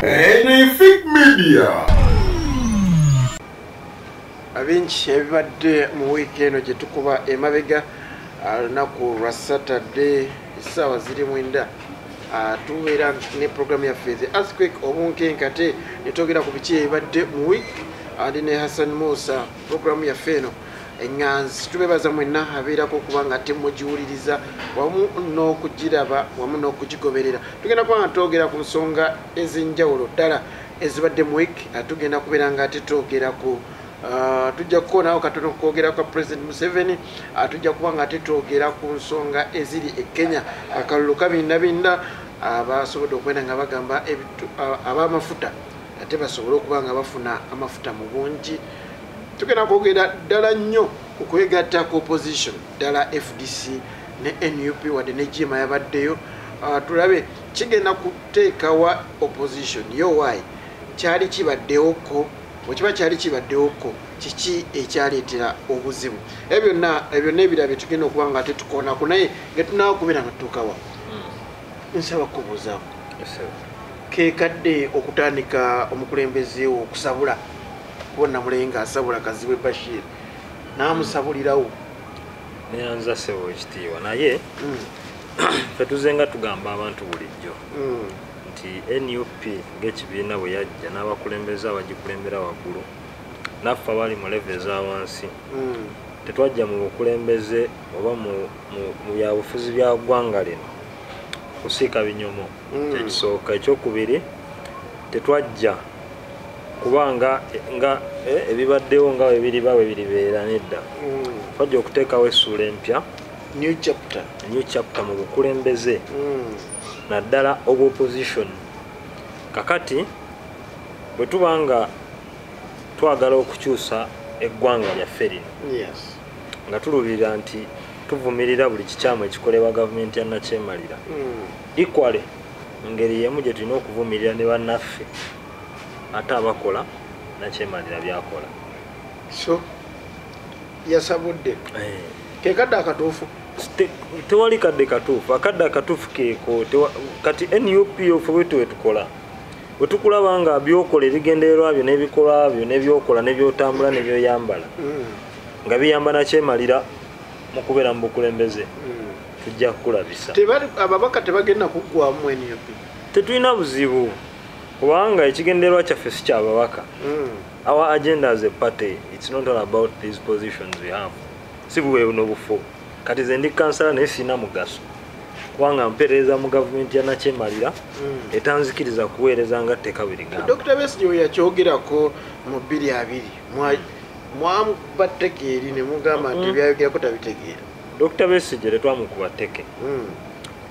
Anything Media. Abinchi ebibadde mu weekend gye tukuba emabega lunaku lwa Saturday essaawa ziri mwenda tubeera ne program yaffe the earthquake obunkenkate ne twogera ku biki ebibadde mu week andi ne Hassan Musa program yaffe eno enganzi tubebaza mwenna abeerako okuba nga temugiwuliriza wamu n'okugiraba wamu n'okugigoberera tugenda kuba nga twogera ku nsonga ez'enjawulo ddala ezibadde mu week tugenda kubeera nga ate twogera ku tujja kukonawo katono kwogera kwa President Museveni tujja kuba nga ate twogera ku nsonga eziri e Kenya akalulu kabindabinda abasobodde okwenda nga bagamba ab'amafuta ate basobole okuba nga bafuna amafuta mu bungi tugenda kwogera ddala nnyo okwegatta ku opposition ddala FDC ne NUP wadde ne GMA yabaddeyo tulabe kigenda kuteekawa opposition yowayi kyali kibaddewoko bwekiba kyali kibaddewoko kiki ekyaleetera obuzibu ebyo n'ebirala bye tugenda okuba nga ate tukoonako naye nga tunaakubira nga tutuukawa nsaba kubuuzaako keekadde okutandika omukulembeze okusabula kubona mulenga asabula Kazibwe Bashir n'amusabulirawo neyanza sebo ekitiibwa naye ffe tuzenga tugamba abantu bulijjo nti NUP ng'ekibiina bwe yajja n'abakulembeze abagikulembera waggulu naffe abali mu level ez'awansi tetwajja mu bukulembeze oba mu byabufuzi bya ggwanga lino kusiika binyomo kyekisooka ekyokubiri tetwajja kubanga nga ebibaddewo nga bwe biribeera nedda twajja okuteekawo essuula empya new chapter mu bukulembeze naddala opposition kakati bwe tuba nga twagala okukyusa eggwanga lyaffe lino nga tulubirira nti tuvumirira buli kikyamu ekikolebwa gavumenti ya nakyemalira equally ngeri yemu gye tulina okuvumirira ne bannaffe ate abakola nakyemalira byakola so yasabudde kekadde akatuufu tewali kadde katuufu akadde akatuufu keeko kati NUP ofe bwe tukola bwe tukulaba nga byokola ebigendererwa byo n'ebikolwa byo n'ebyokola n'ebyotambula n'ebyoyambala nga biyamba nakyemalira mu kubeera mu bukulembeze tujja kukulabisa ababaka tebagenda kuggwamu NUP tetulina buzibu kubanga ekigendererwa kyaffe si kyababaka our agenda as a party it's not all about these positions we have si buwe buno bufu kati ze ndi kansala naye sina mugaso kubanga mpeereza mu gavumenti ya nakyemalira etanzikiriza kuweereza nga tteka birigamba Dr. Besigye yakyogerako mu 2020 mwamubategeeri ne mugamba nti byayogerako tabitegeera Dr. Besigye tetwamukuba tteke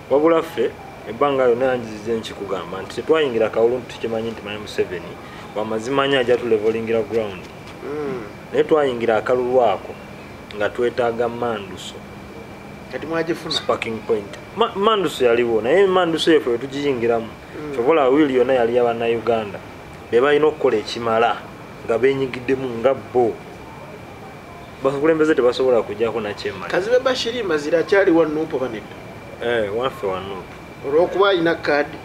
wabula ffe ebbanga yonna yanjiziza nkikugamba nti tetwayingira kawulu nti tukimanyi nti Mayi Museveni wamazimanya ajja tulevelingira ground naye twayingira akalulu ako nga twetaaga manduso kati mwagifuna sparking point manduso yaliwo naye manduso yeffe we tugiyingiramu kyobola wili yonna yali y'Abannayuganda be balina okukola ekimala nga benyigiddemu nga bo bakulembeze tebasobola kujjako nakyemala Kazibwe Bashir Mbazira akyali wa Nuupu banedda waffe wa Nuupu olw'okuba alina kaadi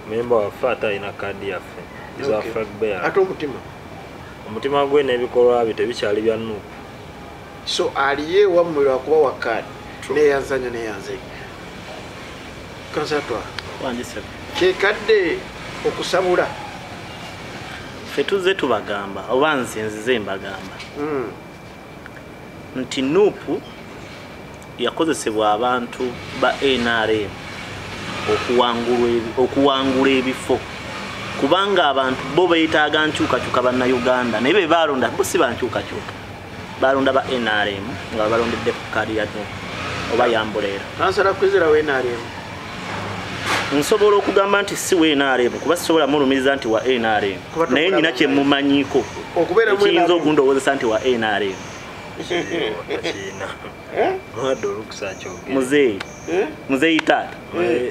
memba waffe ate alina kaadi yaffe izafagbeya ate omutima gwe n'ebikolwa bye tebikyali bya Nuupu so aliye wammwe lwakuba wa kaadi neyanzanya neyanze kansatwa kekadde okusabula ffe tuzze tubagamba oba nzize mbagamba nti Nuupu yakozesebwa abantu ba NRM okuwangula ebifo kubanga abantu bo beetaaga nkyukakyuka bannayuganda naye be balonda bo si bankyukakyuka balonda ba NRM nga balondedde ku kaadi ya Nuupu oba yambuleera kansala kwizira wa NRM nsobola okugamba nti si wa NRM kuba sisobola mulumiriza nti wa NRM naye nina kye mumanyiiko ekiyinza okundowozesa nti wa NRM muzeeyi taata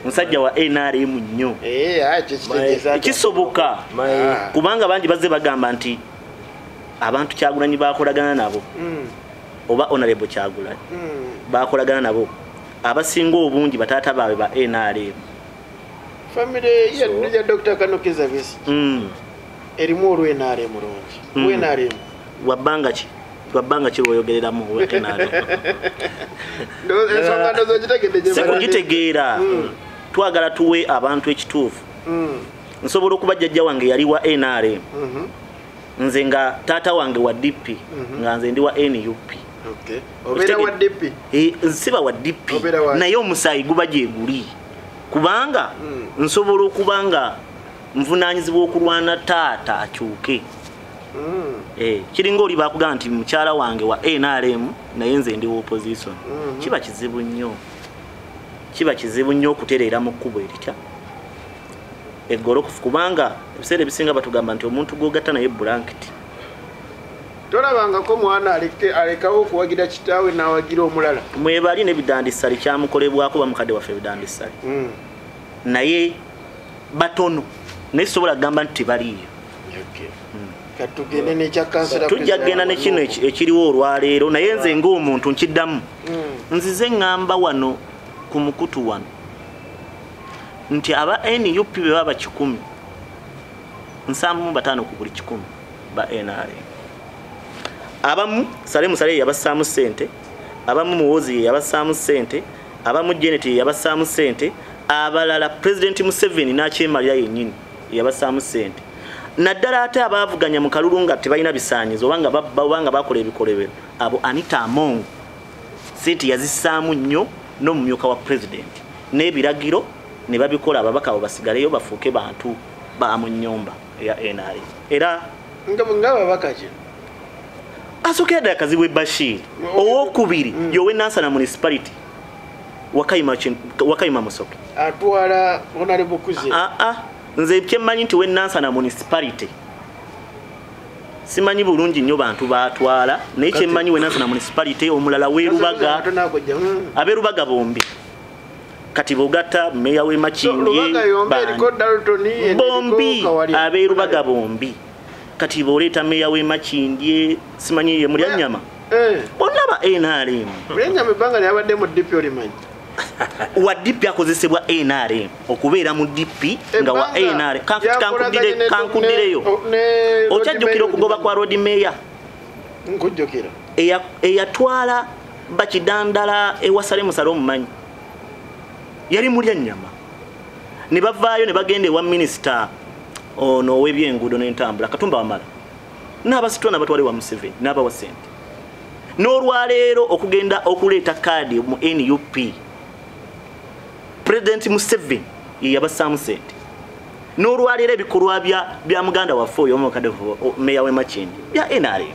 musajja wa NRM nnyo ekisoboka kubanga bangi bazze bagamba nti abantu Kyagulanyi bakolagana nabo oba Honorable Kyagulanyi bakolagana nabo abasinga obungi bataata baabwe ba NRM family ya Dr. Kanokeza Besi erimu olwenare mulungi wenare wabanga ki oyogereramu wenare sekugitegeera twagala tuwe abantu ekituufu nsobola okuba jjajja wange yali wa NRM nze nga taata wange wa DP nga nze ndi wa NUP obera wa DP nsiba wa DP naye omusaayi guba gye guli kubanga nsobola okubanga nvunaanyizibwa okulwana taata akyuke kiringa oli bakugamba nti mukyala wange wa NRM naye nze ndi wa opposition kiba kizibu nnyo okutereera mu kkubo eritya eggolokofu kubanga ebiseera ebisinga batugamba nti omuntu gwogatta naye blanket tolabangako mwana alekawo okuwagira kitaawe n'awagira omulala mwebali n'ebidandisali kyamukolebwako bamukadde waffe ebidandisali naye batono naye sobola kugamba nti tebaliiyo tujja kgenda nekino ekiriwo olwaleero naye nze ng'omuntu nkiddamu nzize ŋŋamba wano ku mukutu wano nti aba NUP be baba 100 75 ku buli 100 ba NRM abamu Salemu Sale yabasaamu ssente abamu Muwozi yabasaamu ssente abamu Janet yabasaamu ssente abalala President Museveni n'akyemalira yennyini yabasaamu ssente naddala ate abaavuganya mu kalulu nga tebalina bisaanyizo obanga babba obanga bakola ebikolebero abo Anita Among ssente yazisaamu nnyo n'omumyuka wa president n'ebiragiro ne babikola ababaka abo basigaleyo bafuuke bantu ba mu nnyumba ya NRM era ngaba bakaje asokeda Kazibwe Bashir owokubiri yowe Nansana municipality wakayima musoke atwala honorable kuze nze kyemmanyi nti we Nansana municipality simanyi bulungi nnyo bantu baatwala naye kyemmanyi we Nansana municipality omulala weerubaga abeerubaga bombi kati bogata meya we Makindye bombi abeerubaga bombi kati boleeta meya we Makindye simanyi ye mulya nyama bonna ba NRM nyama banga yabadde mu DP olimanyi wa DP akozesebwa NRM okubeera mu DP nga wa NRM kankudireyo okyajjukira okugoba kwa road mayor nkujjukira eyatwala bakidandala ewa Salemu Sale omumanyi yali mulya nyama ne bavaayo ne bagenda ewa minisita ono ow'ebyenguudo n'entambula Katumba Wamala n'abasitula n'abatwale wa Museveni n'abawa ssente n'olwaleero okugenda okuleeta kaadi mu NUP President Museveni yabasaamu ssente n'olwaleero ebikolwa bya muganda waffe oyo omukadde meya we Makindye bya NRM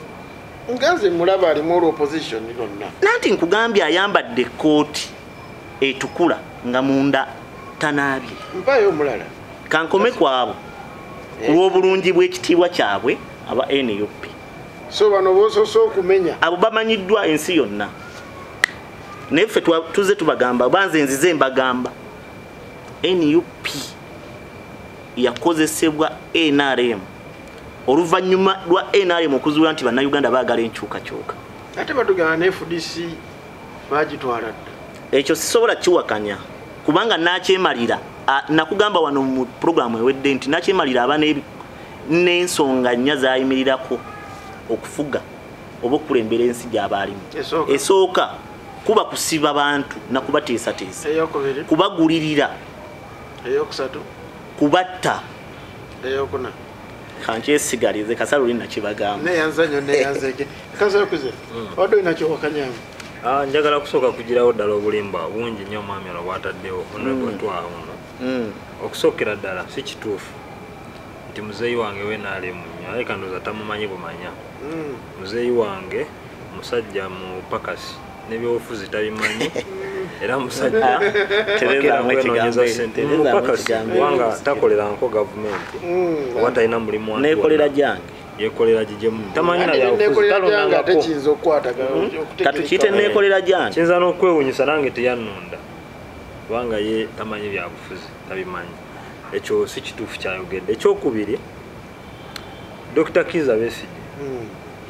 ngaze mulaba ali mu opposition nonna nanti nkugambye ayambadde kooti etukula nga munda tanaabye mpayo omulala kankome kwabo olw'obulungi bw'ekitiibwa kyabwe aba NUP so bano bososo okumenya abo bamanyiddwa ensi yonna naye ffe tuze tubagamba banze nzize mbagamba NUP yakozesebwa NRM oluvannyuma lwa NRM okuzuula nti bannayuganda baagala enkyukakyuka ate batugamba ne FDC bagitwala ekyo sisobola kiwakanya kubanga nakyemalira nakugamba wano mu programu ewedde nti nakyemalira aba n'ensonga nnya zayimirirako okufuga oba okulembera ensi gy'abaalimu esooka kuba kusiba bantu nakubateesateesa kubagulirira eyokusatu kubatta eyokuna kankyesigalize kasalo lina kibagamba neyanzanyo neyanzeke kasalo kuze odo inakyo wakanyama njagala kusooka kugirawo ddala obulimba bungi nnyo omwami ono bwataddewo onebwetwawo ono okusookera ddala si kituufu nti muzeeyi wange we naalimu nnyo aye kandooza tamumanyi bumanya muzeeyi wange musajja mu pakasi n'ebyobufuzi tabimanyi era musajja terezakwenoonyeza ssente mupakasi kubanga takoleranko gavumenti oba talina mulimu nekolera gyange yekolera gijemu tamanyi na byabufuzi talondangako katukiyite nekolera gyange kiyinza n'okwewunyisa nange teyannonda kubanga ye tamanyi byabufuzi tabimanyi ekyo si kituufu kyayogedde ekyokubiri Dr. Kizza Besigye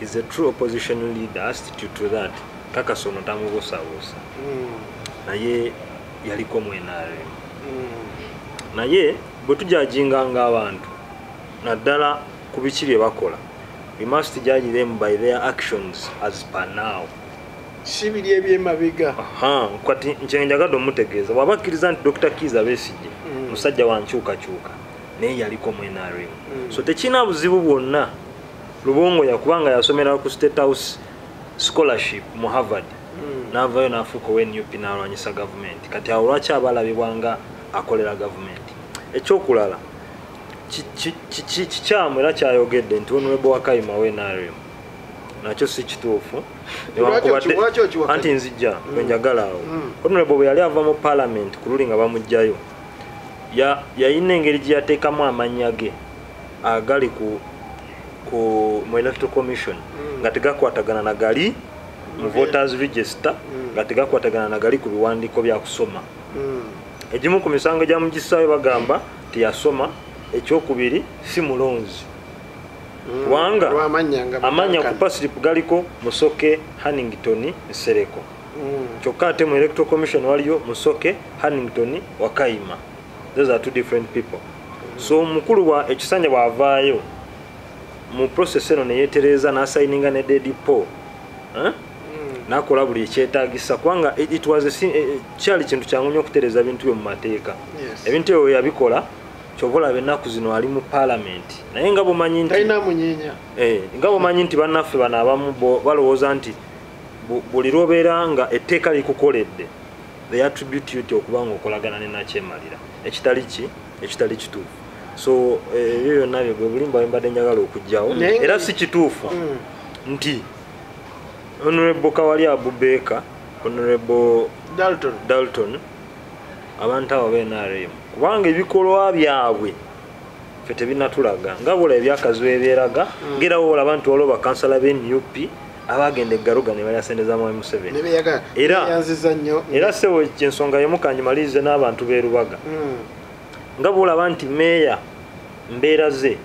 is a true opposition leader attitude to that kakasono tamubuusabuusa naye yaliko mu NRM naye bwe tujajinganga abantu naddala ku biki bye bakola we must judge them by their actions as per now. Sibiri ebyemabiga. Kwati njenjagadde omutegeeza wabakkiriza nti Dr. Kiza Besigye musajja wankyukakyuka naye yaliko mu NRM. So tekina buzibu bwonna Lubongo yakubanga yasomera ku State House scholarship mu Harvard n'avaayo n'afuuka NUP n'alwanyisa gavumenti. Kati awo lwaki abalabibwanga akolera gavumenti? Ekyokulala kikyamu era kyayogedde nti Honorable Wakayima we NRM nakyo si kituufu anti nzijja wenjagala awo. Honorable bwe yali ava mu parliament ku luli nga bamugjayo yayina engeri gye yateekamu amannya ge agali mu electoral commission nga tegakwatagana na gali mu voters register nga tegakwatagana na gali ku biwandiiko bya kusoma. Egimu ku misango gya mugisaayo bagamba tiyasoma. Ekyokubiri si mulonzi kubanga amanya ku paslip galiko Musoke, Hannington, Sereko. Kyokka ate mu electoral commission waliyo Musoke, Hannington, Wakayima. Those are two different people. So mukulu wa ekisanja bwavaayo mu process eno neyetereza n'asayininga ne deed poll nakola buli ekyetaagisa kubanga it was kyali kintu kyangu nnyo okutereza bintu byo mu mateeka. Ebintu ebyo yabikola chobola benaku zino ali mu parliament naye nga bomanyi nti taina munyinya nga bomanyi nti bannaffe bana abamu balowooza nti buli lwobeera nga etteeka likukoledde they attribute you okubanga okolagana ne nakyemalira ekitali kituufu. So ebyo byonna byo bwe bulimba bwe mbadde njagala okugjawo era si kituufu nti Honorable Kawali Abubeka, Honorable Dalton abantu abo b'NRM kubanga ebikolwa byabwe ffe tebinatulaga nga bwola ebyakaziwa ebyeraga ngerawo olaba nti waliwo bakansala b'NUP abagenda eggaruga ne balyasendeza Mwami Museveni era sewo kyensonga yemu kanyimalirize n'abantu b'erubaga nga bwolaba nti meeya mbeera ze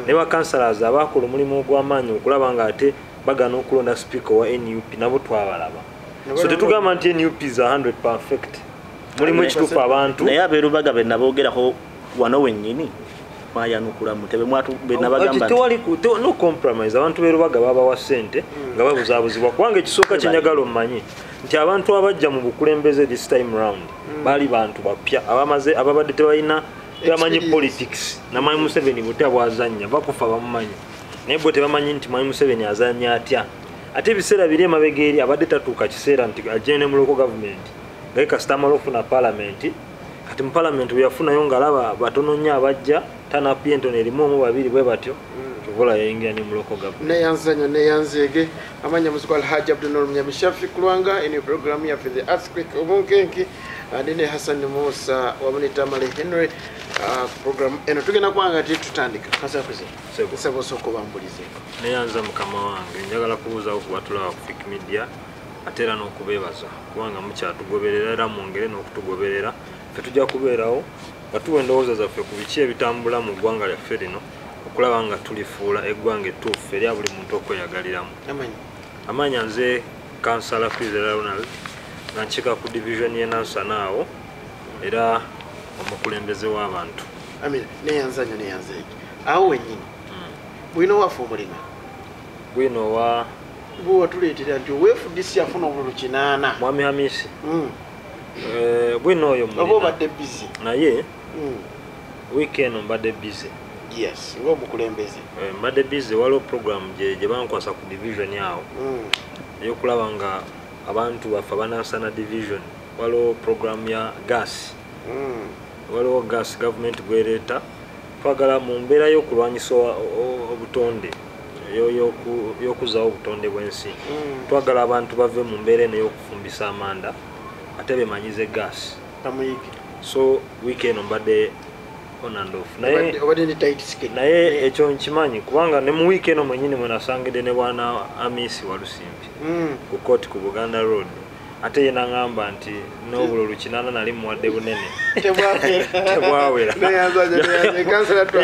ne bakansalazi abakola omulimu ogw'amaanyi okulaba nga ate bagana okulonda speaker wa NUP nabo twabalaba. So tetugamba nti NUP is 100 perfect. Mulimu ekituufu abantu naye abeerubaga be naboogerako wano wennyini mwayanukula mutebe mwatu be nabagamba no compromise. Abantu beerubaga babawa ssente nga babuzaabuzibwa kubanga ekisooka kyenyagala omumanyi nti abantu abajja mu bukulembeze this time round baali bantu bapya ababadde tebalina tebamanyi politics na Mwami Museveni butya bwazannya bakufa bamumanyi naye bwe tebamanyi nti Mwami Museveni azannya atya. Ate ebiseera biri emabega eri abadde tatuuka kiseera nti agende mu local government ngaye kasita amala okufuna parliament kati mu parliament bwe yafunayo ng'alaba batono nnyo abajja tanapu yentono erimu omu babiri bwe batyo tuvola yayingira ne mu local government neyanzanya neyanzeege amanya muziku Alhaji Abdunur Mnyamishafi kulwanga eni programu ya the earthquake obunkenki nine Hassan Musa wamunita Male Henry program eno tugenda kwanga tutandika kasa kuzi sebo soko bambulize neyanza mukama wange njagala kubuuza okubatula ku Fik Media atera n'okubeebaza kubanga mukyatugoberera era mwongere n'okutugoberera ffe tujja kubeerawo nga tuwa endowooza zaffe ku biki ebitambula mu ggwanga lyaffe lino okulaba nga tulifuula eggwanga ettuufu erya buli muntu okweyagaliramu. Amanya nze kansala Kwizera Ronald nga nkika ku division y'e Nansana awo era omukulembeze w'abantu. Neyanzanya neyanzeeki awo wennyini bwino waffe omulima bwino wa buwa tuleetera nti weefudisi yafuna obululu 8 Mwami Hamisi bwino oyo oba obadde busy naye weekend mbadde busy. Yes ng'omukulembeze mbadde busy waliwo program gye bankwasa ku division yawo ey'okulaba nga abantu baffe abanansana division waliwo program ya gas waliwo gas government gwereeta twagala mu mbeera y'okulwanyisa obutonde y'okuzaawo obutonde bw'ensi twagala abantu bave mu mbeera eno y'okufumbisa amanda ate bemanyize gas so weekend mbadde on and off naye ekyo nkimanyi kubanga ne mu weekend mwennyini mwe nasangidde ne bwana Amisi Walusimbi ku court ku Buganda Road ate ye naŋŋamba nti n'obululu 8 nali muwadde bunene tebwawera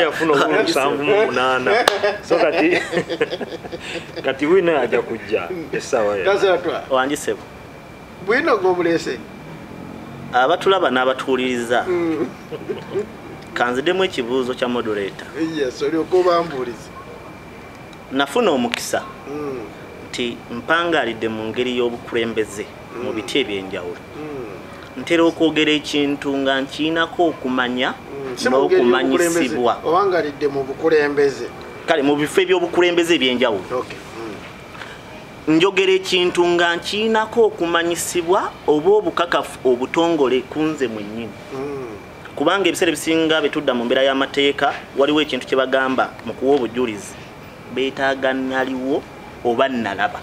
yafuna obululu 78 so kati wino ajja kujja essaawa wangisebo bwino g'obuleese abatulaba n'abatuuliriza kanzidemu ekibuuzo kya moderator. Yes, olyoka bambuliza. Nafuna omukisa nti mpangalidde mu ngeri y'obukulembeze mu biti ebyenjawulo. Ntera okwogera ekintu nga nkiinako okumanya n'okumanyisibwa. Owangalidde mu bukulembeze. Kale mu bifo ebyobukulembeze ebyenjawulo. Okay. Njogera ekintu nga nkiinako okumanyisibwa oba obukakafu obutongole kunze mwennyini. Kubanga ebiseera ebisinga betudda mu mbeera y'amateeka waliwo ekintu kye bagamba mu kuwa obujulizi beetaaga naliwo oba nalaba.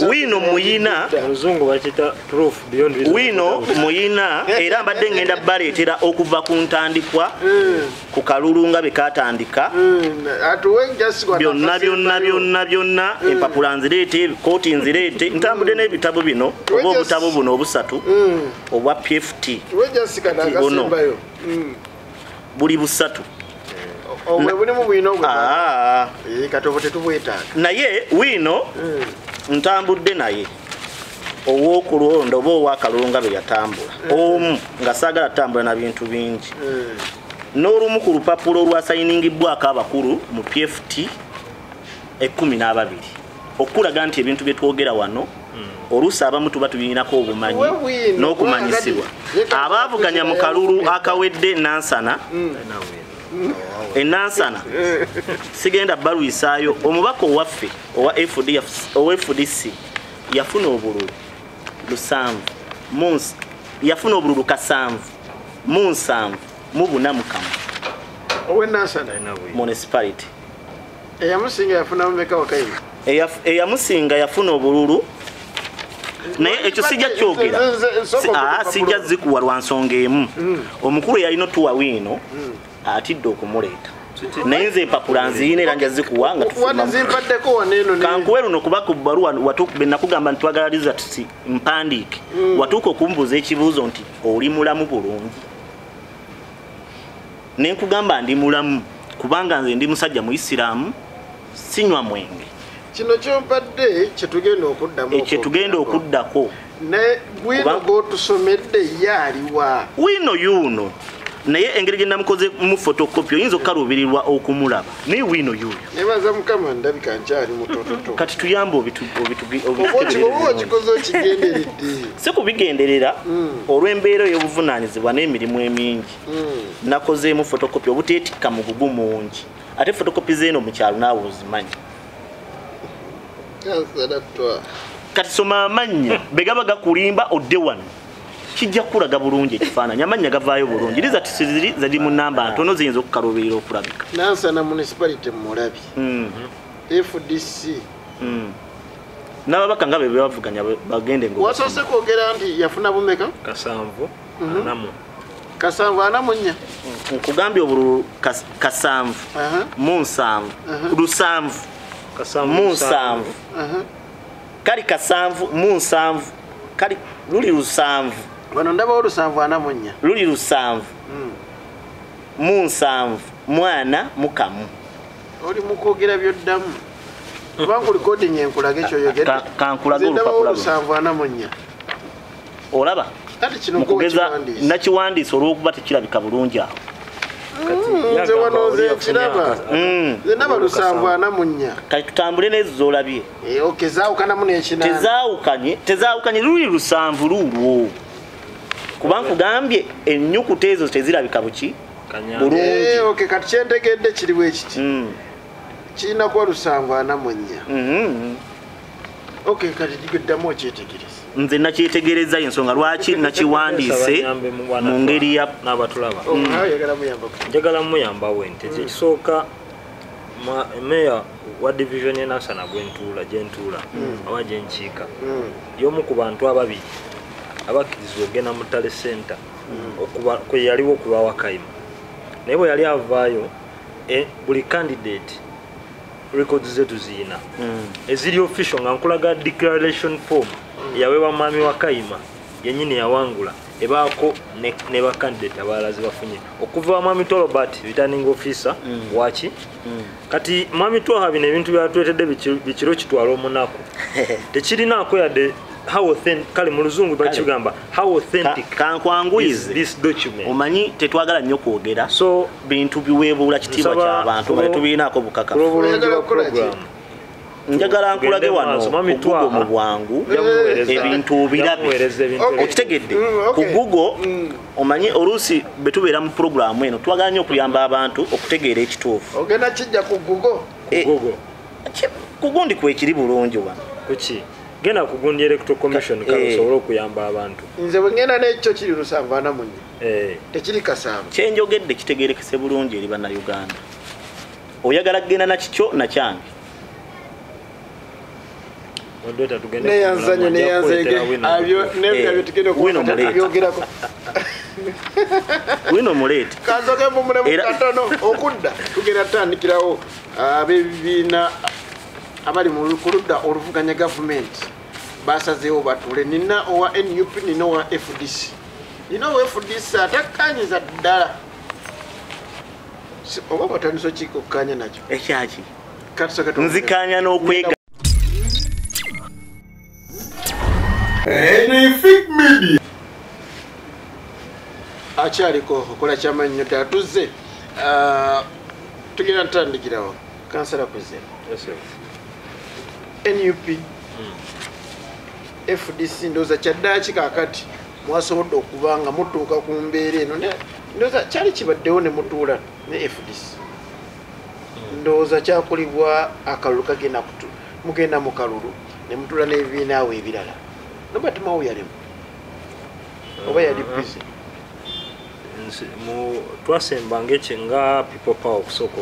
Wino muyina oluzungu bakita proof beyond reason. Wino muyina era mbadde ngenda baleetera okuva ku ntandikwa ku kalulu nga bekatandika byonna empapula nzireete kooti nzireete ntambudde n'ebitabo bino oba obutabo buno obusatu obwa PFT buno buli busatu. Naye wino ntambudde naye ow'okulonda oba ow'akalulu nga bwe yatambula omu nga saagala tambula na bintu bingi n'olumu ku lupapulo olwasayiningibwako abakulu mu PFT 12 okulaga nti ebintu bye twogera wano oluusi abamu tuba tubirinako obumanyi n'okumanyisibwa. Abaavuganya mu kalulu akawedde nansana enansana sigenda balwisaayo omubaka owaffe owa FDC yafuna obululu 7 yafuna obululu 7 mu 7 mu 4 owenansana municipality. Eyamusinga yafuna mumeka wakayima. Eyamusinga yafuna obululu naye ekyo sijja kyogera sijja zikuwa lwa nsonga emu. Omukulu yalina otuwa wino atidde okumuleeta naye nze empapula nziyina era njazikuwa nga kankuwe luno kuba ku bbaluwa be nakugamba nti twagalaliza tusi mpandiike watuuka okumbuuza ekibuuzo nti oli mulamu bulungi. Ne nkugamba ndi mulamu kubanga nze ndi musajja Muisiraamu sinywa mwenge. Kino kyompadde kyetugenda okuddako ne bwino gotusomedde yaliwa wino yuno naye engeri gye namukoze mu photocopy oyinza okukaluubirirwa okumulaba naye wino yuyo nebaza mukama ndabika nkyali mutototo kati tuyambe si kubigenderera olw'embeera ey'obuvunaanyizibwa n'emirimu emingi nakozeemu photocopy obuteetikka mu bugumu mungi ate photocopy zeeno mu kyalo naawe ozimanyi. Kati soma amannya begaba gakulimba odde wano kijja kulaga bulungi ekifaananyi amanya gavaayo bulungi liza tisiziri zali mu namba ntono ziyinza okukaluubirira okulabika. Nansana municipality mulabi FDC n'ababaka nga be bavuganya bagende ngo wasoose kwogera nti yafuna bumeka 7 anamunya nkugambye obululu 7 mu 7 lusanvu mu 7 kali 7 mu 7 kali luli lusanvu bano ndaba olusanvu anamunya luli lusanvu mu 7 mwana mukamu oli mukwogera byoddamu kubanga recording enkulage kyoyogedde kankulaga olupapula olusanvu anamunya olaba kati kino mukugeza nakiwandiisa olw'okuba tekirabika bulungi awo nze wano nze nkiraba nze ndaba lusanvu anamunya kati tutambule n'ezo z'olabye zaawukanamu n'ekinana tezaawukanye luli lusanvu luulwo kuba nkugambye ennyukuta ezo tezirabika buki bulungi kati kyentegedde kiriwo ekiti kirina kuba lusanvu anamunya kati digeddamu okyetegereza nze nakyetegereza ensonga lwaki nakiwandiise mu ngeri ya n'abatulaba njagala muyambawo ente ekisooka meya wa division ye Nansana gyentuula oba gyenkiika y'omu ku bantu ababiri abakkirizibwa okugenda mu Tale Center kwe yaliwo okuba Wakayima naye bwe yali avaayo buli candidate records zetu ziyina eziri official nga nkulaga declaration form yaweebwa mwami Wakayima yennyini yawangula ebaako ne ba candidate abalala ze bafunye okuva mwami Robert returning officer waki kati mwami Twaha bino ebintu byatuletedde bikiro kitwala omunaku tekirinaako yadde how authentic kale mu luzungu bakigamba how authentic kankwanguyize this document omanyi tetwagala nnyo kwogera so bintu biweebuula kitiibwa ky'abantu nga tetubiinaako bukakafu njagala nkulage wano kugugo mu bwangu ebintu obirabe okitegedde ku Google omanyi oluusi bwe tubeera mu puroguramu eno twagala nnyo okuyamba abantu okutegeera ekituufu ogenda kijja ku Google kugundi kwekiri bulungi wano kuki genda kugundi electoral commission kale osobola okuyamba abantu nze bwe ngenda n'ekyo kiri Lusambana munye tekiri Kasamba kyenjogedde kitegeerekese bulungi eri bannayuganda oyagala kgenda nakikyo nakyange neyanzanye neyanzege abyo nebyo tugenda kubyogerako wino mulete kazoke mu mulemu katono okudda tugenda tandikirawo abebibiina abali mu kuludda oluvuganya gavumenti basazeewo batule nina owa NUP nina owa FDC nina owa FDC atakanyiza ddala oba batandisa ki okukkanya nakyo ekyaki nzikanya n'okwega Media akyaliko okola kyamannyo ddala tuzze tugenda tutandikirawo kansala kuze NUP FDC ndowooza kyaddaaki kaakati mwasobodde okuba nga mutuuka ku mbeera eno ndowooza kyali kibaddewo ne mutuula ne FDC ndowooza kyakolebwa akalulu kagenda mugenda mu kalulu ne mutuula n'ebibiina awo ebirala Nobati Mau yalimu oba yali busy twasembanga nga people power okusooka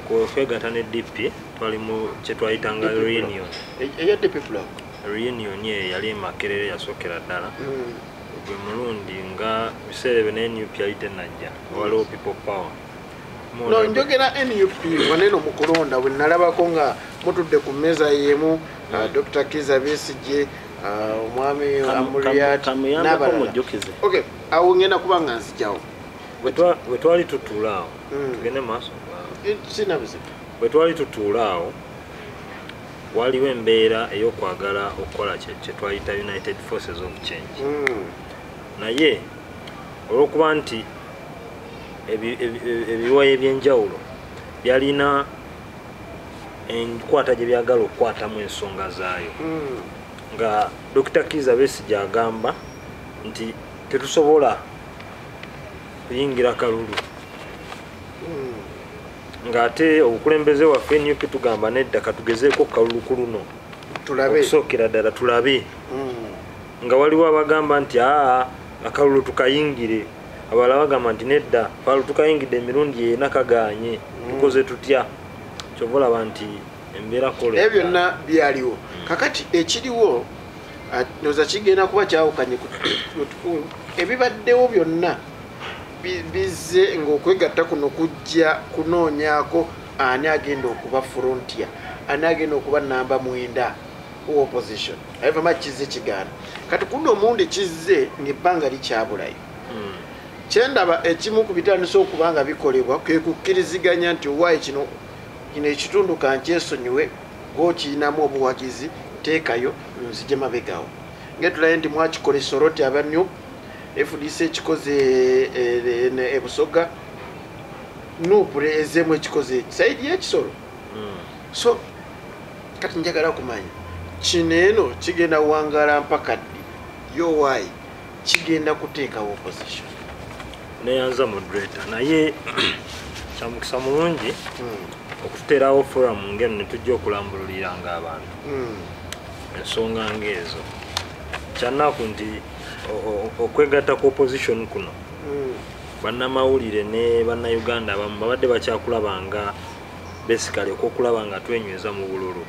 okwegatta ne DP twali mu kyetwayitanga reunion eya DP block reunion ye yali emakerere yasookera ddala gwe mulundi nga biseera byo NUP yali tennajja waliwo people power no njogera NUP waneno mu kulonda bwe nalabako nga mutudde ku mmeeza yemu Dr. Kiza Besigye omwami Amuriat n'abalala okay awo ngenda kuba nga nzijjawo bwe twali tutuula awo tugende maaso sinabuze bwe twali tutuula awo waliwo embeera ey'okwagala okukola kye twayita United Forces of Change naye olw'okuba nti ebiwayi ebyenjawulo byalina enkwata gye byagala okukwatamu ensonga zaayo nga Dr. Kiza Besigye agamba nti tetusobola kuyingira kalulu ng'ate obukulembeze waffe NUP tugamba nedda katugezeeko kalulu ku luno okusookera ddala tulabe nga waliwo abagamba nti akalulu tukayingire abalala bagamba nti nedda kalulu tukayingidde emirundi ena kaganye tukoze tutya kyova olaba nti embeera kola ebyo byonna byaliwo kakati ekiriwo noza kigenda kuba kyawukanye ebibaddewo byonna bizze ng'okwegatta kuno kujja kunoonyaako ani agenda okuba frontier ani agenda okuba namba 9 ku opposition ayivama kizze kigaana kati kuno omundi kizze ng'ebbanga likyabulayo kyendaba ekimu ku bitandisa okuba nga bikolebwa kwe kukkiriziganya nti owaayi kino ekitundu kankyesonyiwe gw'okiyinamu obuwagizi teekayo nzije mabegawo ngetulaye nti mwakikola Soroti abanyu FDC ekikoze ebusoga nupure ezemu ekikoze saidi y'ekisolo so kati njagala kumanya kino eno kigenda wangala mpaka ddi yowaayi kigenda kuteekawo opposition neyanza moderator naye kyamukisa mulungi okuterawo forum ngeno ne tujja okulambululiranga abantu ensonga ng'ezo kyanaku nti okwegatta ku opposition kuno bannamawulire ne bannayuganda abamu babadde bakyakulabanga basically okwokulaba nga twenyweza mu bululu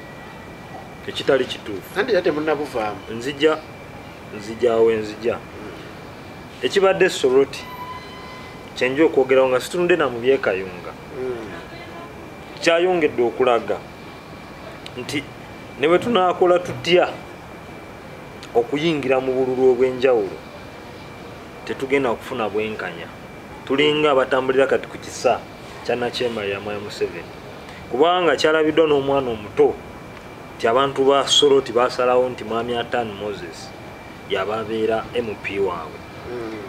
ekitali kituufu andi ate munnabuvaamu nzijjawo ekibadde Soroti kyenja okwogerawo nga situnde na mu byekayunga kyayongedde okulaga nti ne bwe tunaakola tutya okuyingira mu bululu obw'enjawulo tetugenda okufuna bwenkanya tulinga abatambulira kati ku kisa kya Nakyema ya Museveni kubanga kyalabiddwa n'omwana omuto ti abantu ba Soroti basalawo nti mwami Atan Moses yababeera MP waabwe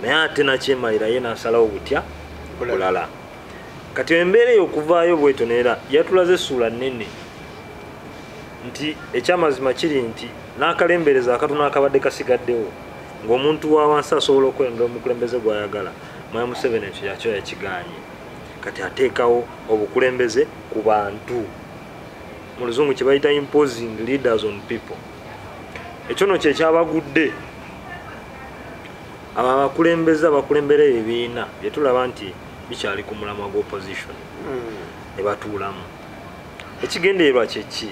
naye ate nakyemalira ye nasalawo butya bulala kati embeera ey'okuvaayo bwetonera yatulaze essuula nnene nti ekyamazima kiri nti n'akalembereza akatono akabadde kasigaddewo ng'omuntu wa wansi asobola okwendera omukulembeze gw'ayagala mwami Museveni ekyo yakyo yakiganye kati ateekawo obukulembeze ku bantu mu luzungu kye bayita imposing leaders on people ekyo no kyekyabagudde abo abakulembeze abakulembera ebibiina bye tulaba nti bikyali ku mulamwa gw'opposition ne batuulamu ekigendererwa kyeki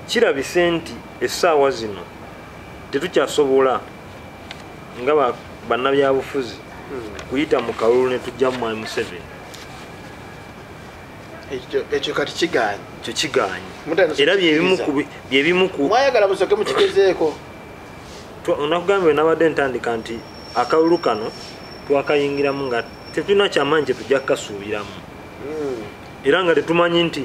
kirabise nti essaawa zino tetukyasobola nga bannabyabufuzi kuyita mu kalulu ne tujja mu mwami Museveni ekyo kati kiganye kyo kiganye era byebimu ku mwayagala musoke mukitezeeko nakugambye nabadde ntandika nti akalulu kano twakayingiramu nga tetulina kyamaanyi kye tujja kukasuubiramu era nga tetumanyi nti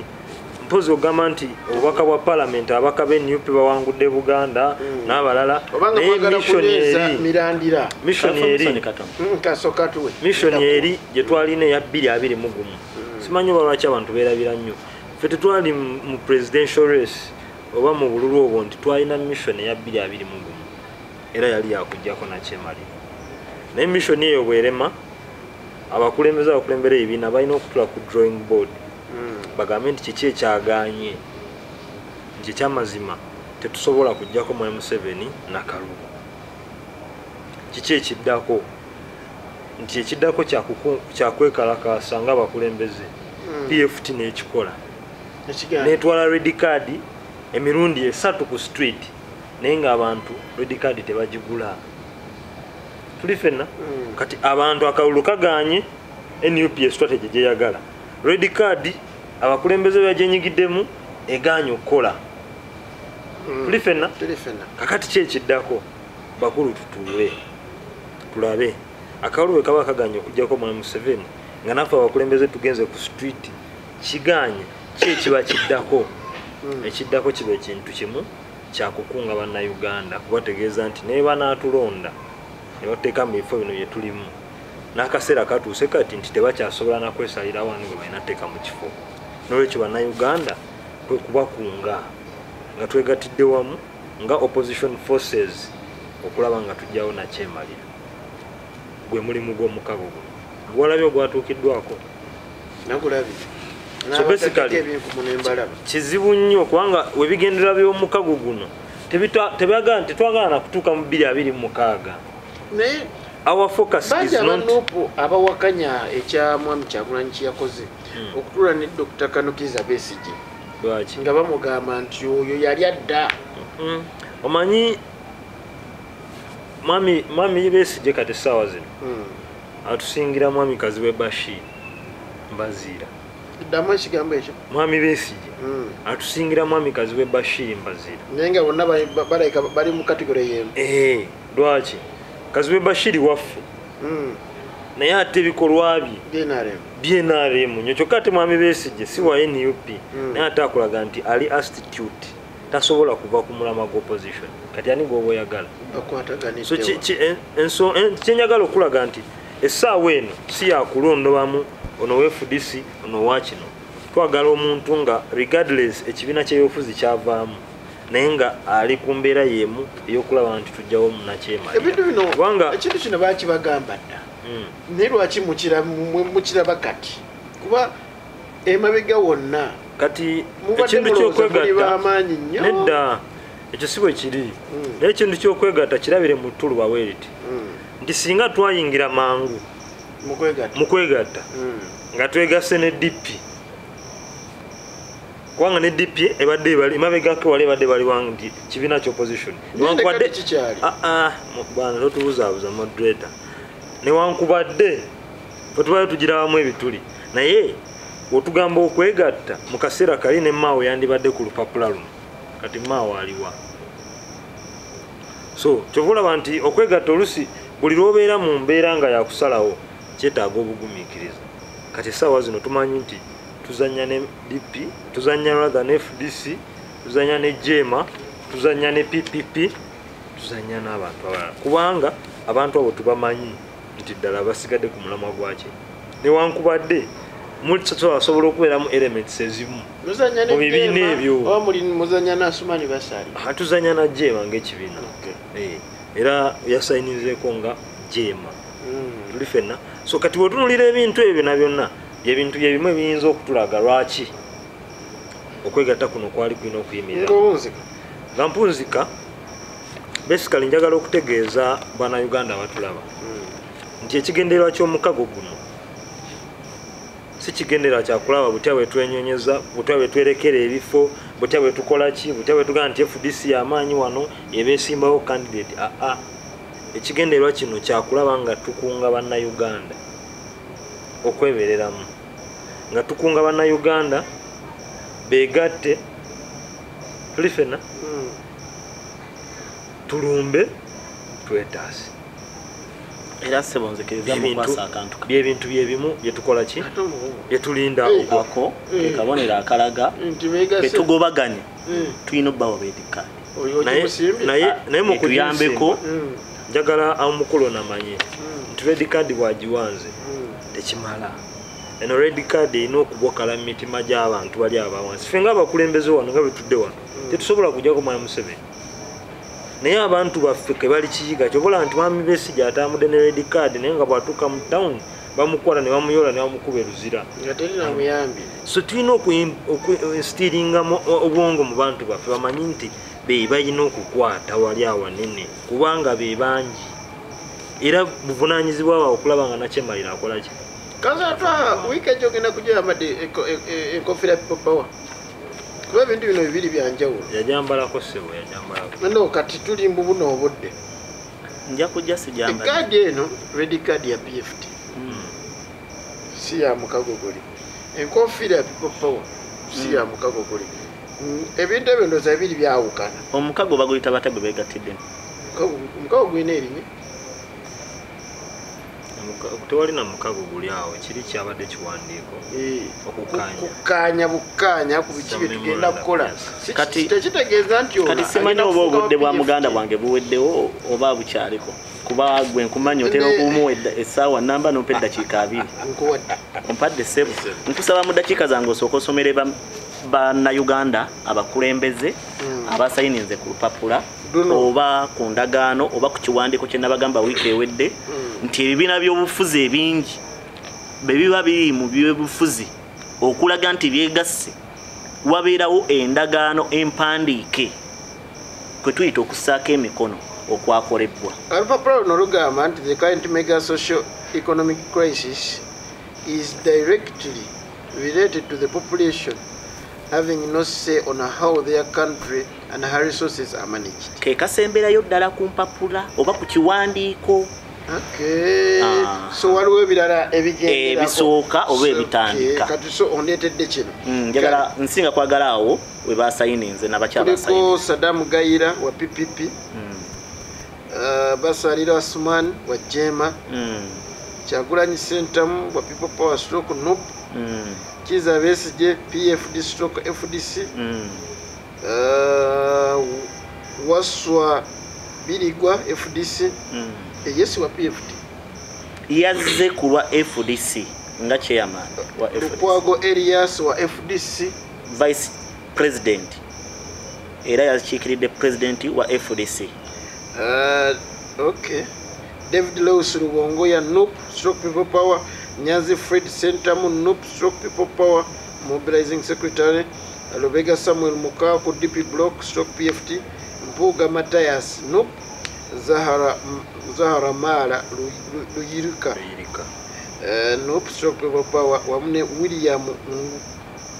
mpozi ogamba nti obubaka bwa palamenti abaka b'NUP bawangudde Buganda n'abalala naye missoni eri gye twalina eya 2021 simanyi oba lwaki abantu beerabira nnyo ffe tetwali mu presidential race oba mu bululu obwo nti twalina missoni eya 2021 era yali yakujjako nakyemalira naye missoni eyo bwerema abakulembeze abakulembera ebibiina balina okutula ku drawing board bagambe nti kiki ekyaganye nti ekyamazima tetusobola kujjako mwami Museveni nakalubu kiki ekiddako nti ekiddako kyakwekalakasa nga abakulembeze PFT n'ekikola netwala red card emirundi 3 ku street naye ng'abantu red card tebagigula tuli fenna kati abantu akalulu kaganye NUP strategy gyeyagala red card abakulembeze byajenyigiddemu eganye okukola tuli fenna kakati kyekiddako bakulu tutuule tulabe akalulu kaba kaganye okujjako mwami Museveni nga naffe abakulembeze tugenze ku street kiganye kyekiba kiddako ekiddako kiba ekintu kimu kyakukunga bannayuganda kubategeeza nti naye banaatulonda ne bateeka mu bifo bino bye tulimu n'akaseera katuuse kati nti tebakyasobola nakwesalira wange bwe balina tteeka mu kifo n'olwekyo bannayuganda kwe kubakunga nga twegatidde wamu nga opposition forces okulaba nga tujjawo nakyemalira gwe mulimu gw'omukago guno gwalabye ogwatuukiddwako nagulabye so basically kizibu nnyo kubanga webigendera by'omukago guno tebagana tetwagala nakutuuka mu 2026 naye our focus is not abawakanya ekya mwami Kyagulanyi kyeyakoze okutuula ne Dr. Kanukiza Besigye lwaki nga bamugamba nti oyo yali adda omanyi mwami Besigye kati essaawa zino atusingira mwami Kazibwe Bashir Mbazira ddamu ekigambo ekyo mwami Besigye atusingira mwami Kazibwe Bashir Mbazira naye nga bonna balayika bali mu kategore y'emu lwaki Kazibwe Bashir waffe naye ate ebikolwa bye BNRM nnyo kyokka ate mwami Besigye si wa NUP naye ate akulaga nti ali institute tasobola kuva ku mulama gw'opposition kati ani gwoba oyagala so kyenyagala okulaga nti essaawa eno si yakulondobamu ono weFDC ono wakino twagala omuntu nga regardless ekibiina ky'ebyobufuzi kyavaamu naye nga ali ku mbeera y'emu ey'okulaba nti tujjawo munakyemali ebintu bino kubanga ekintu kino baakibagamba dda naye lwaki mukiraba kati kuba emabega wonna kati ekintu ky'okwegatta nedda ekyo si bwe kiri naye ekintu ky'okwegatta kirabire mu ttulu baweeriti nti singa twayingira mangu mu kwegatta nga twegasse ne DP kubanga ne DP ebadde bali emabegako wali ebadde bali wangi kibiina ky'opposition newankubadde bana totubuzaabuza moderator newankubadde fe tubayo tugirabamu ebituli naye otugamba okwegatta mu kaseera kali ne maawo yandibadde ku lupapula luno kati maawo aliwa so kyova olaba nti okwegatta olusi buli lw'obeera mu mbeera nga yakusalawo kyetaaga obugumiikiriza kati essaawa zino tumanyi nti tuzannya ne DP tuzannya rather ne FDC tuzanya ne Jema, tuzanya ne PPP, tuzanya n'abantu abalala. Kubanga abantu abo tubamanyi nti ddala basigadde ku mulamwa gwaki. Newankubadde asobola okubeeramu elements ezimu mu bibiina ebyo. Muzanya na Asumani Basari. Tuzanya na Jema ng'ekibiina. Era yasayinizeeko nga Jema. Tuli fenna. So kati wetunulira ebintu ebyo na byonna ebintu ebimu ebiyinza okutulaga lwaki okwegatta kuno kwali kulina okuyimirira. Nga mpunzika basically njagala okutegeeza bannayuganda abatulaba nti ekigendererwa ky'omukago guno si kigendererwa kyakulaba butya bwe twenyonyeza, butya bwe twerekera ebifo, butya bwe tukola ki, butya bwe tugamba nti FDC y'amaanyi wano ebeesimbawo candidate. Ekigendererwa kino kyakulaba nga tukunga bannayuganda okwebereramu, nga tukunga bannayuganda beegatte, tuli fenna tulumbe twetaase. Era sebonzekeza mu kwasa akantu byebintu byebimu byetukola ki byetulinda okwo ekabonera akalaga betugobaganye tuyina bbawo beedikka naye mu kuyambeko njagala amukolo namanye nti red card bwagiwanze tekimala. Eno red card erina okubokala mu mitima gy'abantu bali abawansi. Ffe nga abakulembeze wano nga betudde wano tetusobola kujjako Mwami Museveni, naye abantu baffe ke bali kiyiga kyobola nti Mwami Besigye atambudde ne red card naye nga bwatuuka mu town bamukwata ne bamuyola ne bamukuba eruzira. So tulina okuinstiringamu obwongo mu bantu baffe bamanyi nti be balina okukwata wali awanene kubanga be bangi era buvunaanyizibwa bwabwe okulaba nga nakyemalira akola ki. Kazatwa wike jogena kujja enkofira power. Kuba bintu bino bibiri byanjawulo. Yajambalako sebo yajambalako. No kati tuli mbubuno obudde. Nja kujja sijamba. Card eno red card ya PFT. Si ya mukago goli. Enkofira ya power si ya mukago goli. Ebintu ebyo ndoza bibiri byawukana. Omukago baguyita batagwe begatidde. Mukago gwine erimi. Tewali na mukago guli awo kiri kyabadde kiwandiiko okukanya bukanya ku biki bitugenda kukola. Kati tekitegeeza nti kati simanyi oba obudde bwa muganda bwange buweddewo oba bukyaliko kuba gwe nkumanyi otera okumuwedda essaawa namba nompa eddakiika 2 ompadde ssebo nkusaba mu ddakiika zange osooka osomere bannayuganda abakulembeze abasayininze ku lupapula oba ku ndagaano oba ku kiwandiiko kye nabagamba wiiki ewedde nti ebibiina by'obufuzi ebingi bwe biba biri mu by'obufuzi okulaga nti byegasse wabeerawo endagaano empandiike kwe tuyita okussaako emikono okwakolebbwa. Olupapula luno lugamba nti the current mega social economic crisis is directly related to the population having no say on how their country and her resources are managed. Ke kasemberayo ddala ku mpapula oba ku kiwandiiko. Okay. So waliwo ebirala ebigenderako ebisooka oba ebitandika. Kati so ondeetedde kino. Njagala nsinga kwagala awo we baasayininze n'abakyala basayininze. Kuliko Saddam Gaira wa PPP. Basalira Asuman wa Jema. Kyagulanyi Sentamu wa People Power Stroke NUP. Kiza Besigye PFD Stroke FDC. Waswa Birigwa FDC. Yes wa PFD. Yazze kulwa FDC nga chairman wa FDC. Lukwago Elias wa FDC vice president. Era yakikiridde president wa FDC. Okay. David Lewis Rubongo ya NUP Stroke People Power. Nyazi Fred Sentamu NUP Stroke People Power Mobilizing Secretary. Lubega Samuel Mukako DP Block Stroke PFT. Mpuga Matthias NUP. Zahara Mala Luyirika NUP Stroke People Power wamune William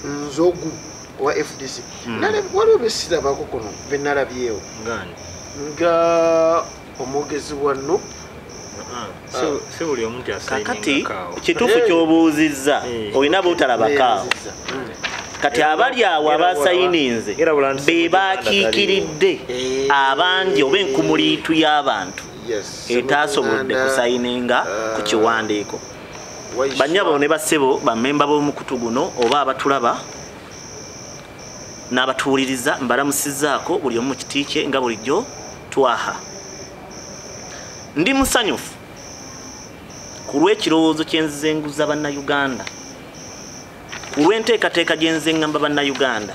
Nzogu wa FDC. Nale waliwo besira bako kono benalabyewo nga omwogezi wa NUP si buli omuntu kakati kituufu ky'obuuzizza olina butalabakaawo kati abali awo abasayininze be baakiikiridde abangi oba enkumuliitu y'abantu etaasobodde kusayininga ku kiwandiiko. Bannyabo ne bassebo bammemba b'omukutu guno oba abatulaba n'abatuuliriza mbalamusizaako buli omu kiti kye nga bulijjo twaha. Ndi musanyufu ku lw'ekirowoozo kye nzenguza bannayuganda, ku lw'enteekateeka gye nze ngamba bannayuganda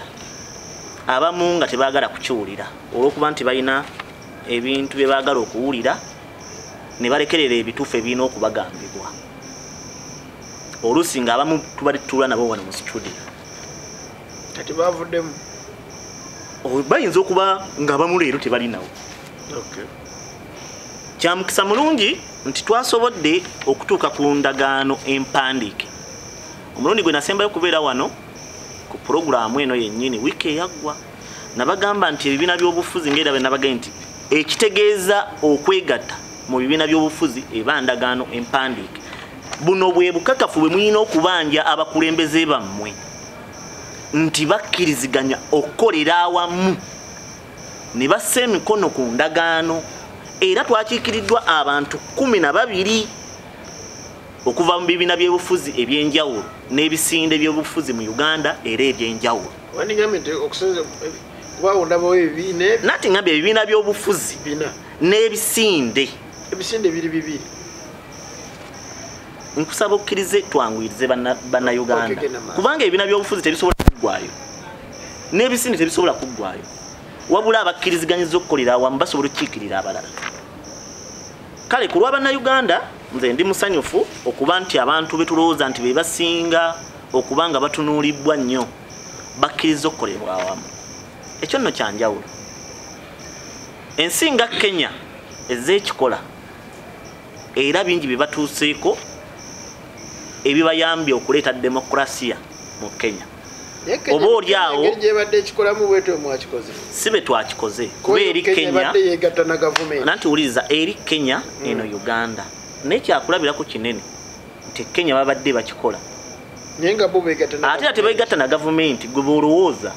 abamu nga tebaagala kukiwulira olw'okuba nti balina ebintu bye baagala okuwulira ne balekerera ebituufu ebirina okubagambibwa. Oluusi nga abamu tubali tutula nabo wano mu studio kati bavuddemu, bayinza okuba ng'abamu leero tebalinawo. Kyamukisa mulungi nti twasobodde okutuuka ku ndagaano empandiike. Omulundi gwe nasembayo kubeera wano ku puroguraamu eno yennyini wiiki eyaggwa nabagamba nti ebibiina by'obufuzi ng'era be nabagambye nti ekitegeeza okwegatta mu bibiina by'obufuzi eba ndagaano empandiike. Buno bwe bukakafu bwe mulina okubanja abakulembeze bammwe nti bakkiriziganya okukolera awamu ne bassa emikono ku ndagaano, era twakiikiriddwa abantu 12 okuva mu bibiina by'obufuzi eby'enjawulo n'ebisinde by'obufuzi mu Uganda era eby'enjawulo. Nati ngambye ebibiina by'obufuzi n'ebisinde biri bibiri. Nkusaba okkirize twanguyirize bannayuganda kubanga ebibiina by'obufuzi tebisobola kuggwayo n'ebisinde tebisobola kuggwayo, wabula abakkiriziganyiza okukolera awamu basobola okukiikirira abalala. Kale ku lwa bannayuganda nze ndi musanyufu okuba nti abantu betulowooza nti be basinga okuba nga batunuulibbwa nnyo bakkiriza okukolerwa awamu. Ekyo nno kyanjawulo. Ensi nga Kenya ez'ekikola era bingi bye batuuseeko ebibayambye okuleeta demokrasiya mu Kenya. Oba oli awo si be twakikoze kuba eri Kenya nanti wuliriza eri Kenya eno Uganda naye kyakulabirako kinene nti Kenya babadde bakikola ate tebeegatta na gavumenti gwe boolowooza,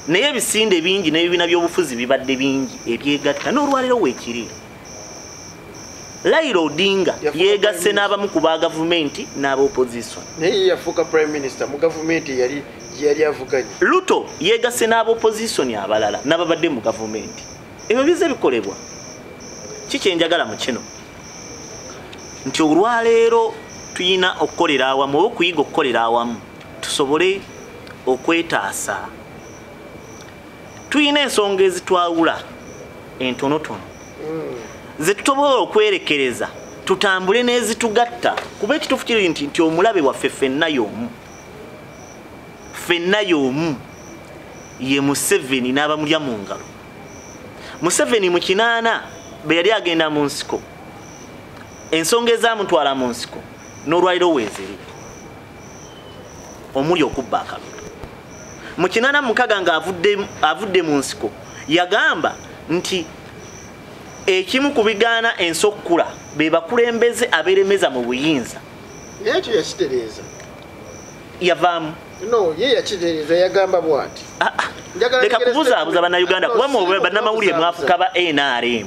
naye ebisinde bingi n'ebibiina by'obufuzi bibadde bingi ebyegatta n'olwaleero weekiri. Raila Odinga yeegasse n'abamu ku ba gavumenti n'abaopposition. Naye yafuuka prime minister mu gavumenti yali avuganye. Ruto yeegasse n'abaopposition abalala n'ababadde mu gavumenti. Ebyo bize bikolebwa. Kiki enjagala mu kino? Nti olwaleero tuyina okukolera awamu oba okuyiga okukolera awamu tusobole okwetaasa. Tuyina ensonga ezitwawula entonotono ze tutobola okwerekereza tutambule n'ezitugatta kuba ekituufu kiri nti omulabe waffe ffenna y'omu ye Museveni n'abamulya mu ngalo. Museveni mu 8 be yali agenda mu nsiko, ensonga ezamutwala mu nsiko n'olwaliro weezeri omuli okubba akalulu. Mu 86 nga avudde mu nsiko yagamba nti ekimu ku bigaana ensi okukula be bakulembeze abeeremeza mu buyinza. Ekyo yakitereeza yavaamu. No, ye yakitereeza yagamba bw'ati. Leka kubuzaabuza bannayuganda kuba mu bannamawulire mwafuka ba NRM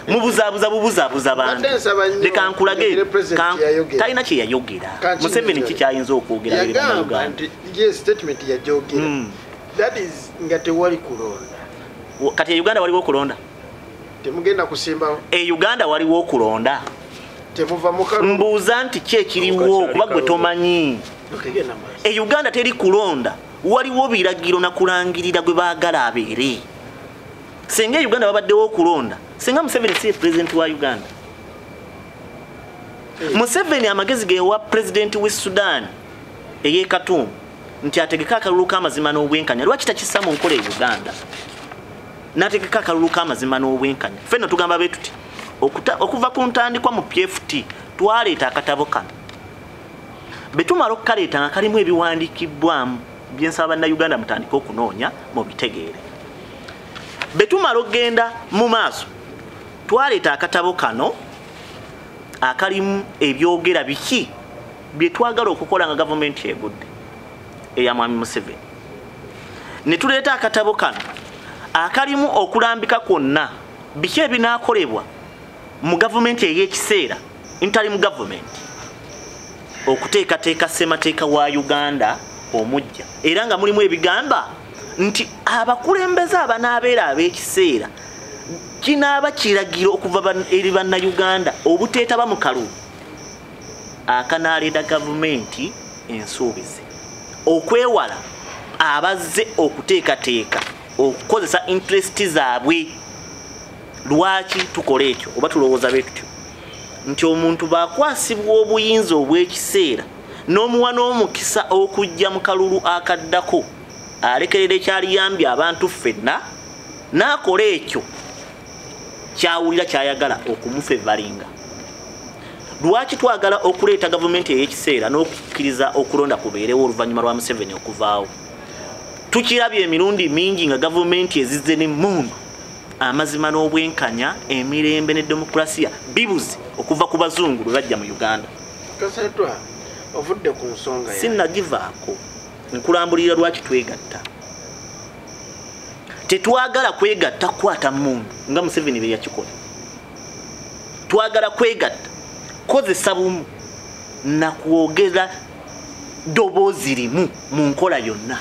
mubuzaabuza bantu. Leka nkulage talina kye yayogera. Museveni kikyayinza okwogera biri bannayuganda. Ye statement yajogera. That is nga tewali kulonda. Kati Uganda waliwo okulonda. Temugenda kusimbawo. Uganda waliwo okulonda. Temuva mukalu. Mbuuza nti ki ekiriwo kuba gwe tomanyi. Uganda teri kulonda. Waliwo biragiro na kulangirira gwe baagala abeere. Senga Uganda babaddewo okulonda. Senga Museveni si president wa Uganda. Museveni amagezi ge wa president w'e Sudan eye Khartoum nti ategeka akalulu k'amazima n'obwenkanya. Lwaki takissa mu nkola e Uganda? Nategeka akalulu k'amazima n'obwenkanya. Ffenno tugamba be tuti okuva ku ntandikwa mu PFT twaleeta akatabo kano. Betumala okukaleeta nga kalimu ebiwandiikibbwamu byensaba bannayuganda mutandika okunoonya mu bitegeere. Betumala okgenda mu maaso twaleeta akatabo kano akalimu ebyogera biki bye twagala okukola nga gavumenti egudde eya Mwami Museveni. Ne tuleeta akatabo kano akalimu okulambika kwonna biki ebinaakolebwa mu gavumenti ey'ekiseera interim government okuteekateeka ssemateeka wa Uganda omujja era nga mulimu ebigamba nti abakulembeze abanaabeera ab'ekiseera kinaaba kiragiro okuva eri bannayuganda obuteetaba mu kalulu akanaaleeta gavumenti ensuubizi okwewala abazze okuteekateeka okukozesa interest zaabwe. Lwaki tukola ekyo oba tulowooza bwe tutyo nti omuntu baakwasibwa obuyinza obw'ekiseera n'omuwa n'omukisa okujja mu kalulu akaddako alekerera ekyaliyambye abantu ffenna n'akola ekyo kyawulira kyayagala okumufevalinga. Lwaki twagala okuleeta gavumenti ey'ekiseera n'okukkiriza okulonda kubeerewo oluvannyuma lwa Museveni okuvaawo? Tukirabye emirundi mingi nga gavumenti ezizze n'emmundu amazima n'obwenkanya emirembe ne demokrasiya bibuze okuva ku bazungu lwe bajja mu Uganda. Kasatwa ovudde ku nsonga ya sinnagivaako nkulambulira lwaki twegatta. Tetwagala kwegatta kukwata mmundu nga Museveni bye yakikola. Twagala kwegatta kozesa bumu na kwogera ddoboozi limu mu nkola yonna.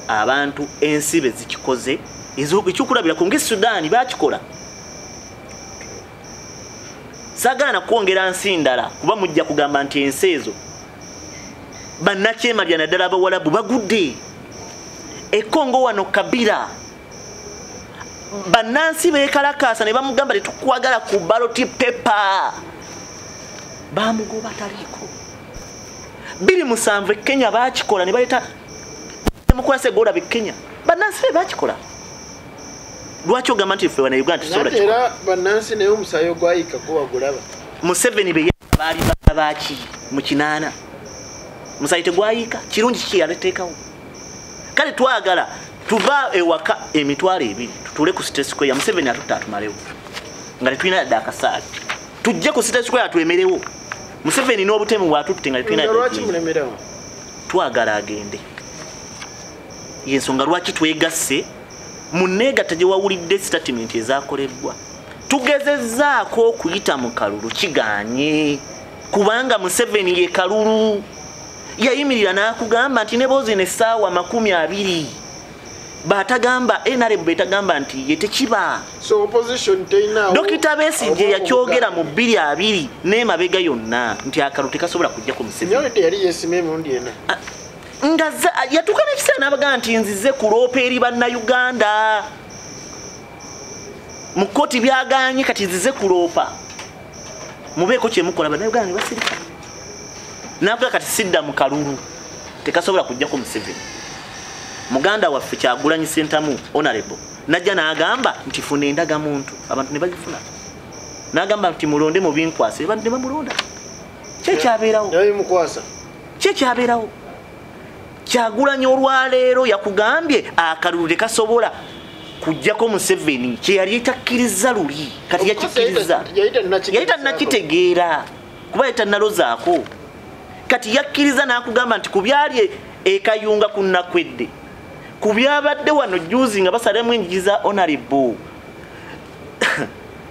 Abantu ensibe zikikoze ekyokulabira ku ng'Esudaani baakikola. Saagala nakwongera nsi ndala kuba mujja kugamba nti ensi ezo bannakyemalya naddala abawalabu bagudde. Ekongo wano Kabila bannansi beekalakaasa ne bamugamba tetukwagala ku ballot paper bamugoba taliiko. 2007 Kenya baakikola ne baleeta demokrasi egolaba Kenya bannansi be baakikola. Lwaki ogamba nti ffe wana Uganda tusobola kikola? Era bannansi naye omusayo gwayika kuba gulaba. Museveni be baali baaki mu kinaana musayi tegwayika kirungi kiki yaleteekawo. Kale twagala tuva ewaka emitwalo 2 tutule ku State Square ya Museveni atutta atumalewo nga tetulina dda akasaali. Tujje ku State Square atulemerewo Museveni n'obutemu bwatutte nga tetulina dda. Lwaki mulemerewo? Twagala agende. Yensonga lwaki twegasse munneegatta gye wawulidde statement ezaakolebbwa. Tugezezzaako okuyita mu kalulu kiganye kubanga Museveni ye kalulu yayimirira n'akugamba nti ne boozi n'essaawa 20 baatagamba NRM betagamba nti ye tekiba. So opposition teinaawo. Dokita Besigye yakyogera mu 2020 n'emabega yonna nti akalu tekasobola kujja ku Museveni. Nyolete yali yesime emundi yena. Ngaza yatuuka n'ekiseera n'abaga nti nzize kuloopa eri bannayuganda mu kkooti byaganye kati nzize kuloopa mubeeko kyemukola bannayuganda ne basirika n'avuga kati sidda mu kalulu tekasobola kujja ku Museveni. Muganda waffe Kyagulanyi Ssentamu honorable najja n'agamba nti funa endagamuntu abantu ne bagifuna n'agamba nti mulonde mu binkwase abantu ne bamulonda. Kyekyabeerawo yayi mukwasa kyekyabeerawo. Kyagulanyi olwaleero yakugambye akalulu tekasobola kujjako Museveni kye yali etakkiriza luli kati yakikkiriza yayita nakitegeera kuba yetannalozaako kati yakkiriza n'akugamba nti ku byali ekayunga ku nnakwedde ku byabadde wano juzi nga basalemu enjigi za honorable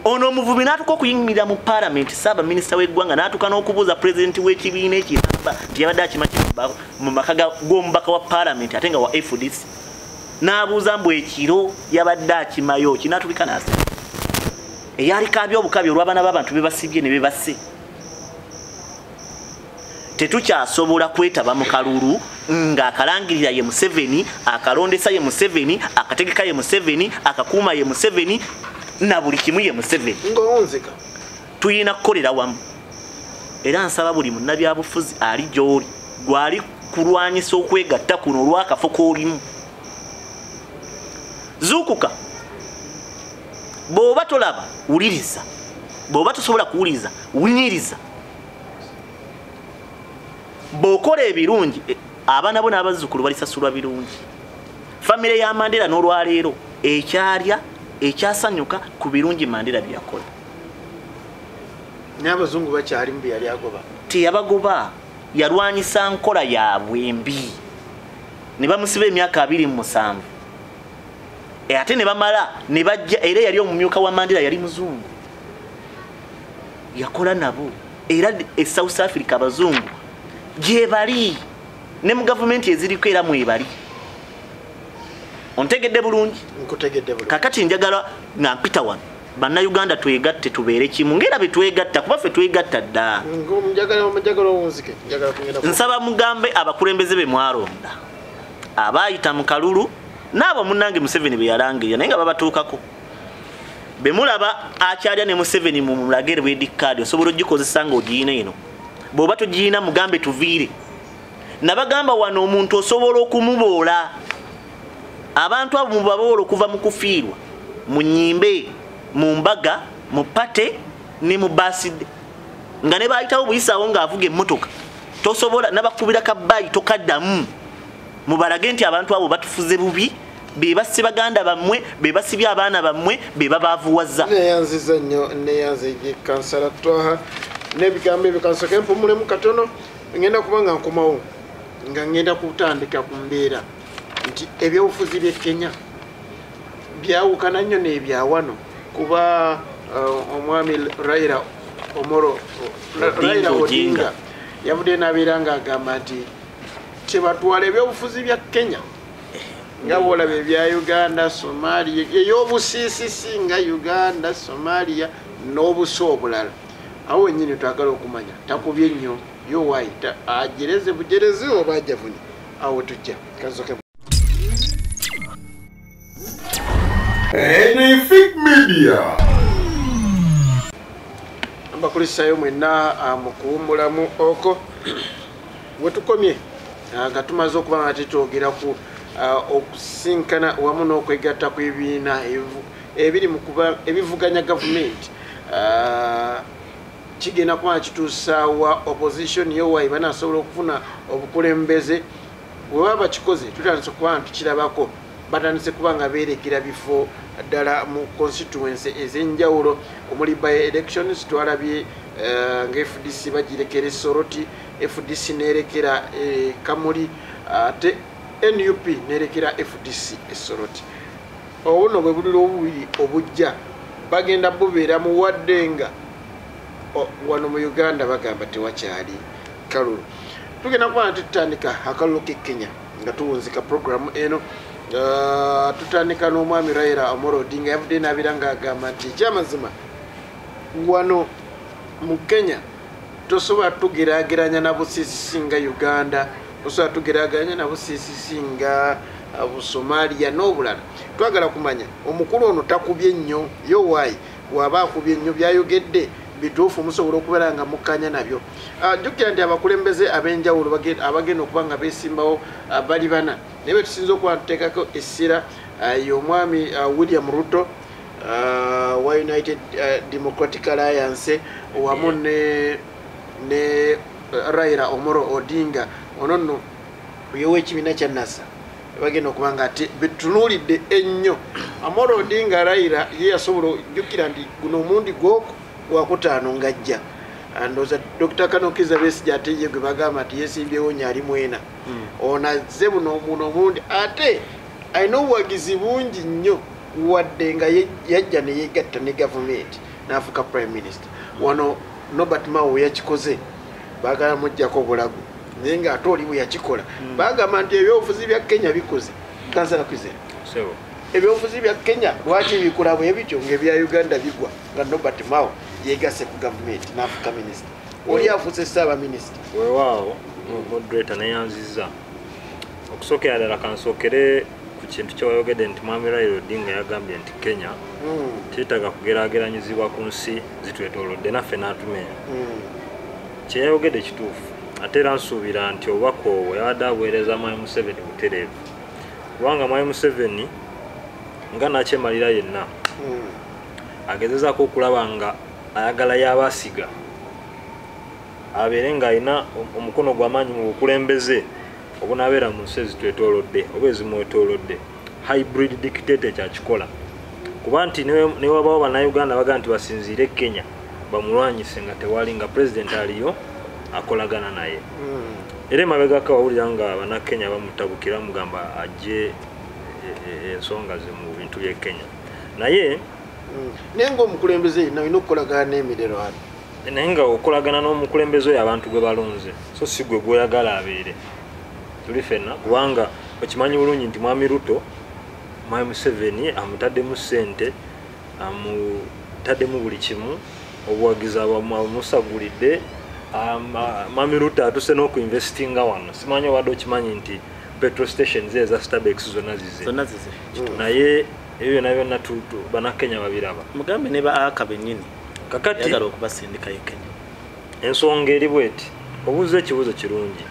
ono omuvubi n'atuka okuyimirira mu parliament Ssaabaminisita w'eggwanga n'atuka n'okubuuza pulezidenti w'ekibiina ekiramba nti yabadde akimanyi mu maka g'omubaka wa parliament ate nga wa FDC n'abuuza mbu ekiro yabadde akimayo kinatulika n'ase eyalikaabya obukabi olw'abaana b'abantu be basibye ne be basse. Tetukyasobola kwetaba mu kalulu ng'akalangirira ye Museveni, akalondesa ye Museveni, akategeka ye Museveni, akakuuma ye Museveni na buli kimu ye Museveni. Ng'onzika tuyina kukolera wamu. Era nsaba buli munnabyabufuzi ali gy'oli gwali kulwanyisa okwegatta kuno olw'akafo k'olimu. Zuukuka bw'oba tolaba wuliriza, bw'oba tosobola kuwuliriza wunyiriza. Bw'okola ebirungi abaana bo n'abazzukulu balisasulwa birungi. Famire ya Mandela n'olwaleero ekyalya ekyasanyuka ku birungi Mandela bye yakola. n'abazungu bakyali mbi yali agoba. Teyabagoba, yalwanyisa nkola yaabwe embi ne bamusiba emyaka 27 ate ne bamala ne bajja era yali omumyuka wa Mandela yali muzungu yakola nabo era South Africa abazungu gye bali ne mu gavumenti eziriko era mwebali ontegedde bulungi nkutegedde bulungi kakati njagala nga mpita wano bannayuganda twegatte tubeere kimu ngera betwegatta kuba ffe twegatta dda nsaba mugambe abakulembeze be mwaronda abaayita mu kalulu n'abo munnange Museveni be yalangirira naye nga babatuukako be mulaba akyalya ne Museveni mu mulage red card osobola ogikozesa nga ogiina eno bw'oba togiina mugambe tuviire nabagamba wano omuntu osobola okumuboola abantu abo mubaboola okuva mu kufiirwa mu nnyimbe mu mbaga mu pate ne mu baside nga ne baayitawo buyisaawo ng'avuga emmotoka tosobola n'abakubira kabbayi tokaddamu mubalage nti abantu abo batufuze bubi be basse baganda bammwe be basibye abaana bammwe be babaavuwaza neyanziza nnyo neyanze kansala twaha n'ebigambo ebyo kansoke mpumulemu katono ngenda kubanga nkomawo nga ngenda kutandika ku mbeera nti ebyobufuzi by'e Kenya byawukana nnyo n'ebyawano kuba omwami Raila Amoro Raila Odinga yavudde n'abeera ng'agamba nti tebatwala ebyobufuzi bya Kenya nga bwolaba ebya Uganda Somalia ey'obusiisisi nga Uganda Somalia n'obuso obulala awo wennyini twagala okumanya takubye nnyo yo waayita ajereze bujerezi oba ajavunye awo tujja kazoke Anything Media. Mbakulisayo mwenna mukuwummulamu oko wetukomye nga tumaze okuba nga tetwogera ku okusinkana wamu n'okwegatta kw'ebibiina ebiri mu kuba ebivuganya gavumenti kigenda kuba kituusaawa opposition yowayi banaasobola okufuna obukulembeze bwe baba bakikoze tutandise okuba nga tukirabako batandise kuba nga beerekera bifo ddala mu constituency ez'enjawulo omuli by elections twalabye nga FDC bagirekera Soroti FDC nerekera Kamuli ate NUP nerekera FDC Soroti obuno bwe buliro obubiri obujja bagenda bubeera mu waddenga wano mu Uganda bagamba tewakyali kalulu tugenda kuba tutandika akalulu k'e Kenya nga tuwunzika programu eno tutandika n'omwami Raila Amoro Odinga yavudde n'abeera ng'agamba nti ekyamazima wano mu Kenya tosobola tugeraageranya na busiisisi nga Uganda tosobola tugeraageranya na busiisisi nga Busomalia n'obulala twagala kumanya omukulu ono takubye nnyo yo waayi waba akubye nnyo byayogedde bituufu musobola okubeera nga mukkanya nabyo jjukira nti abakulembeze ab'enjawulo abagenda okuba nga beesimbawo bali bana naye be tusinza okuba tuteekako essira y'omwami William Ruto wa United Democratic Alliance wamu ne Raila Amoro Odinga ono nno y'ow'ekibiina kya NASA bagenda okuba nga ate betunuulidde ennyo Amoro Odinga Raila ye yasobola ojjukira nti guno omundi gwoko wakutaano ngajja ndoza Dr. Kanokiza Besigye ate ye gwe bagamba nti yesimbyewo nyaali mwena onazze buno omundi ate alina obuwagizi bungi nnyo wadde nga yajja ne yegatta ne gavumenti n'afuuka prime minister wano Norbert Mao yakikoze baagala mujjako obulago naye ng'ate oli bwe yakikola bagamba nti ebyobufuzi bya Kenya bikoze kansala kwizera ebyobufuzi bya Kenya lwaki bikola bwe bityo ng'ebya Uganda bigwa nga Norbert Mao yegase ku gavumenti n'afuuka minisita oli afuuse ssaaba minisita weewaawo moderator neyanziza okusookera ddala kansookere ku kintu kyewayogedde nti mwami Raila Odinga yagambye nti Kenya teetaaga kugeraageranyizibwa ku nsi zitwetoolodde naffe n'atumenya kyeyayogedde kituufu ate era nsuubira nti obubaka obwo yabadde abuweereza mwami Museveni butereevu kubanga mwami Museveni nga nakyemalira yenna agezezaako okulaba nga ayagala y'abasiga abeere ng'alina omukono gw'amaanyi mu bukulembeze obunaabeera mu nsi ezitwetoolodde oba ezimwetoolodde hybrid dictator kyakikola kuba nti ne wabaawo bannayuganda bagaa nti basinziire Kenya bamulwanyise nga tewali nga pulezidenti aliyo akolagana naye era emabegako wawulira nga bannakenya bamutabukira mugamba ajje ensonga ze mu bintu by'e Kenya naye naye ng'omukulembeze yina olina okukolagana n'emirero ano naye nga okolagana n'omukulembeze oyo abantu gwe balonze so si gwe gw'oyagala abeere tuli ffenna kubanga okimanyi bulungi nti mwami Ruto Mwami Museveni amutaddemu ssente amutaddemu buli kimu obuwagizi amusagulidde Mwami Ruto atuse n'okuinvestinga wano simanyi obadde okimanyi nti petrol stations eza Starbucks zonna zize naye ebyo byonna bannakenya babiraba mugambe ne ba aka bennyini kakati yagala okubasindika ye Kenya ensonga eri bweti obuuza ekibuuzo kirungi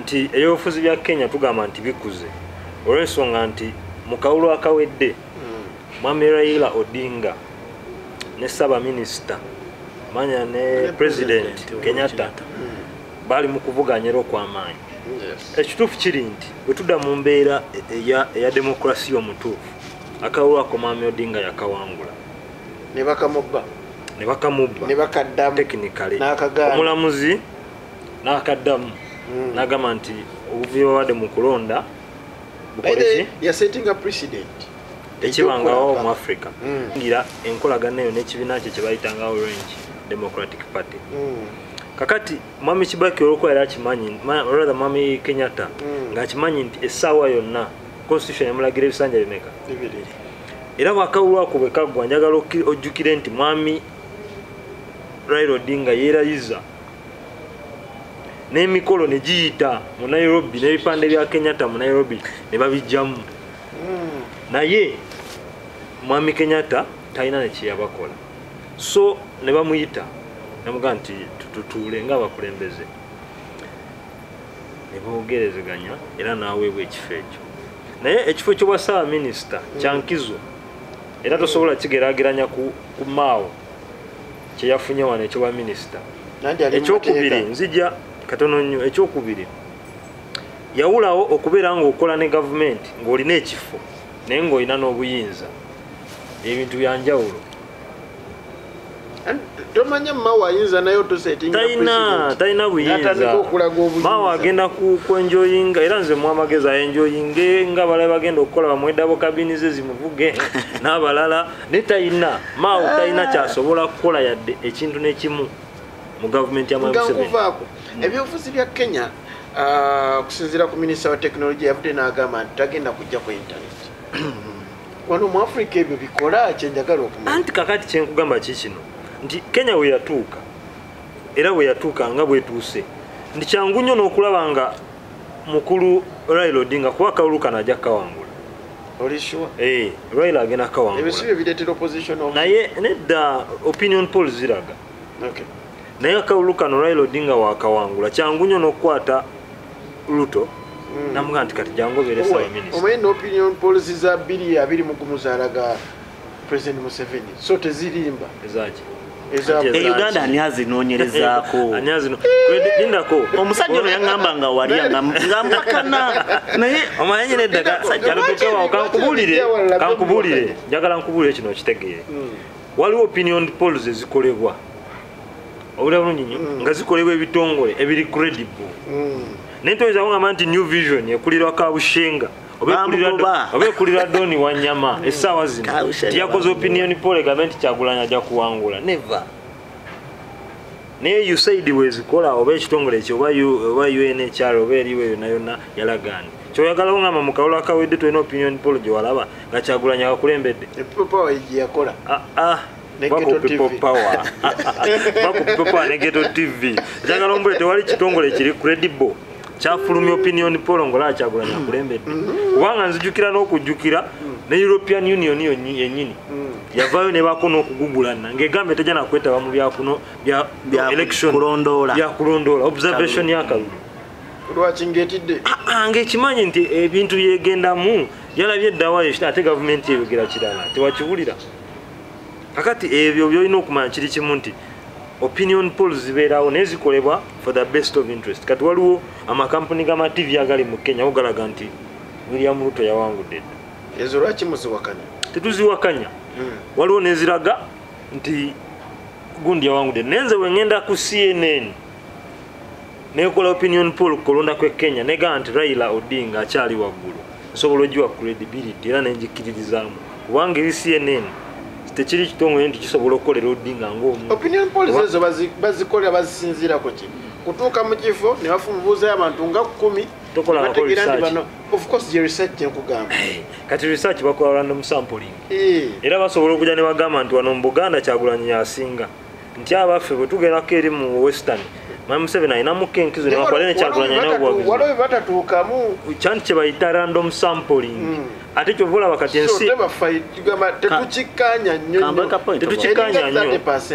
nti ebyobufuzi bya Kenya tugamba nti bikuze olw'ensonga nti mu kawulo akawedde Mwami Raila Odinga ne Ssaabaminisita manya ne President Kenyatta bali mu kuvuganyira okw'amaanyi ekituufu kiri nti bwe tudda mu mbeera eya demokrasi omutuufu akawulo ako Mwami Odinga yakawangula ne bakamubba technically omulamuzi n'akaddamu n'agamba nti obuvuyo babadde mu kulonda ekibangawo mu Africa ngira enkolagana eyo n'ekibiina kye kyebayitanga Orange Democratic Party kakati Mwami Kibaki olwokuba yali akimanyi Mwami Kenyatta ng'akimanyi nti essaawa yonna constitution yamulagira ebisanja bimeka era bw'akawulo ako bwe kaggwa njagala ojjukire nti Mwami Raila Odinga yeerayiza n'emikolo ne giyita mu Nairobi n'ebipande bya Kenyatta mu Nairobi ne babijjamu naye Mwami Kenyatta talina nekiyabakola so ne bamuyita namuga nti tutuule ng'abakulembeze ne boogerezeganya era n'aweebwa ekifo ekyo naye ekifo ky'obwa Ssaabaminisita kyankizo era tosobola kigeraageranya ku maawo kye yafunye wano ekyobwa minisita ekyokubiri nzija katono nnyo ekyokubiri yawulawo okubeera ng'okola ne gavumenti ng'olina ekifo naye ng'olina n'obuyinza ebintu byanjawulo tomanya mawa ayinza nayo tosetinga talina buyinza mawa agenda kwenjoyinga era nze mwamagezi ayenjoyinge nga abalala bagenda okukola bamwedabo kabini ze zimuvuge n'abalala ne talina mawa talina kyasobola kukola yadde ekintu n'ekimu mu gavumenti ya Mwami Museveni ebyobufuzi bya Kenya okusinziira ku minisita wa tekinologiya yavudde n'agamba nti tagenda kujja ku internet wano mu Africa ebyo bikola kyenjagala okumanya anti kakati kyenkugamba kikino nti Kenya we yatuuka era bwe yatuuka nga bwetuuse nti kyangu nnyo n'okulaba nga mukulu Raila Odinga kuba akawulu kano ajja kawangula Raila agenda kawangula naye nedda opinion polls ziraga naye akawulu kano Raila Odinga wakawangula kyangu nnyo n'okukwata Ruto namuga nti kati jangu obeere Ssaabaminisita omanyi n'opinion polls za 2021 zaalaga President Museveni so tezirimba ezaki Uganda ani azinoonyerezaako lindako omusajja ono yaŋŋamba nga wali ngambakana naye omanyi nedda kankubuulire njagala nkubuulire kino okitegeere waliwo opinion polls ezikolebwa obula bulungi nnyo nga zikolebwa ebitongole ebiri credible naye toyinza kugamba nti New Vision ekulirwa Kabushenga oba ekulirwa Doni Wanyama essaawa zino tiyakoze opinion poll egambe nti Kyagulanyi ajja kuwangula never naye USAID wezikola oba ekitongole ekyo oba UNHR oba eriwo yonna yonna yalagaani kyoyagala kugamba mu kawulo akawedde tulina opinion poll gye walaba nga Kyagulanyi akakulembedde People Power ne Ghetto TV njagala ombule tewali kitongole kiri credible kyafulumya opinion poll ngola Kyagulanyi akulembedde kubanga nzijukira n'okujjukira ne European Union yennyini yavaayo ne bako n'okugugulana ng'egambe tejja nakwetaba mu byakuno bya election byakulondoola observation y'akalulu lwaki ngeetidde ng'ekimanyi nti ebintu yegendamu yalabye eddawayo ate gavumenti eyogera kirala tewakiwulira kakati ebyo byolina okumanya kiri kimu nti opinion polls zibeerawo naye zikolebwa for the best of interest kati waliwo amakampuni g'ama TV agali mu Kenya ogalaga nti William Ruto yawangudde ezo lwaki muziwakanya tetuziwakanya waliwo neziraga nti gundi yawangudde nenze wengenda ku CNN nekola opinion poll kulonda kwe Kenya negamba nti Raila Odinga akyali waggulu nsobola ogiwa credibility era nenjikiririzaamu kubanga eri CNN tekiri kitongole nti kisobola okukolera Odinga ng'omu opinion polls ezo bazikolera bazisinziirako ki kutuuka mu kifo ne bafumubuuzayo abantu nga 10 bategeera nti bano of course the research nkugamba kati research bakola random sampling era basobola okujja ne bagamba nti wano mu Buganda Kyagulanyi yasinga nti abaffe bwe tugerako eri mu western Museveni ayinamu kenkizo ne bakola ne Kyagulanyi n'obwagizi waliwo batatuukamu kyanti kye bayita random sampling ate kyovula bakati ensi tetukikkaanya nnyo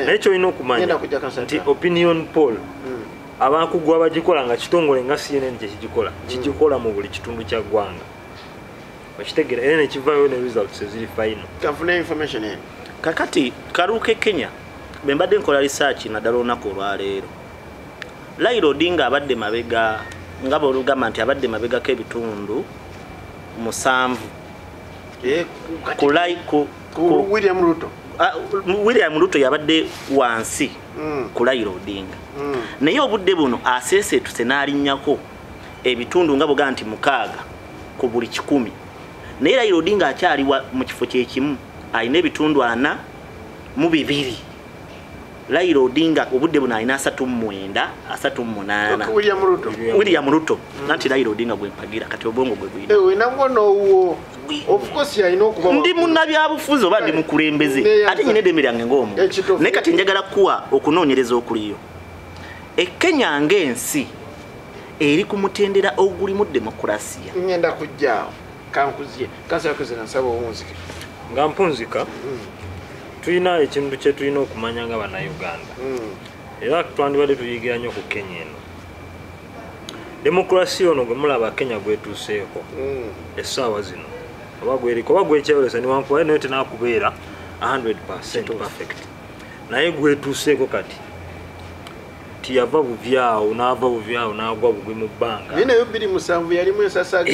naye kyolina okumanya nti opinion poll abakugu abagikola nga kitongole nga CNN kigikola mu buli kitundu kya ggwanga okitegeera era nekivaayo ne results eziri final kanfuna information kakati karuuke Kenya bwe mbadde nkola research naddala olunaku olwaleero Raila Odinga abadde mabega nga bolugamba nti abadde mabegako ebitundu 7 William Ruto yabadde wansi ku Raila Odinga naye obudde buno aseesetuse n'alinnyako ebitundu nga boga nti 6 ku buli 100 naye Raila Odinga akyali mu kifo kyekimu alina ebitundu 42 Raila Odinga obudde buno alina 39 38 William Ruto nanti Raila Odinga gwe mpagira kati obwongo gwe bwina of course yalina okuba ndi munnabyabufuzi oba ndi mukulembeze ate nyine eddembe lyange ng'omu naye kati njagala kuwa okunoonyereza okuliyo Kenya ng'ensi eri ku mutendera ogulimu demokulasiya ngenda kujjaawo kankuzie kasakuzina nsaba obunzike nga mpunzika tulina ekintu kye tulina okumanya nga bannayuganda era twandibadde tuyigira nnyo ku Kenya eno demokulasiya ono gwe mulaba Kenya gwetuuseeko essaawa zino oba gweriko oba gwekyewolesa niwankubaye naye tenakubeera 100% perfect naye gwetuuseeko kati tiyava buvyawo n'ava buvyawo n'agwa bugwi mu bbanga naye nayo 27 yalimu ensasage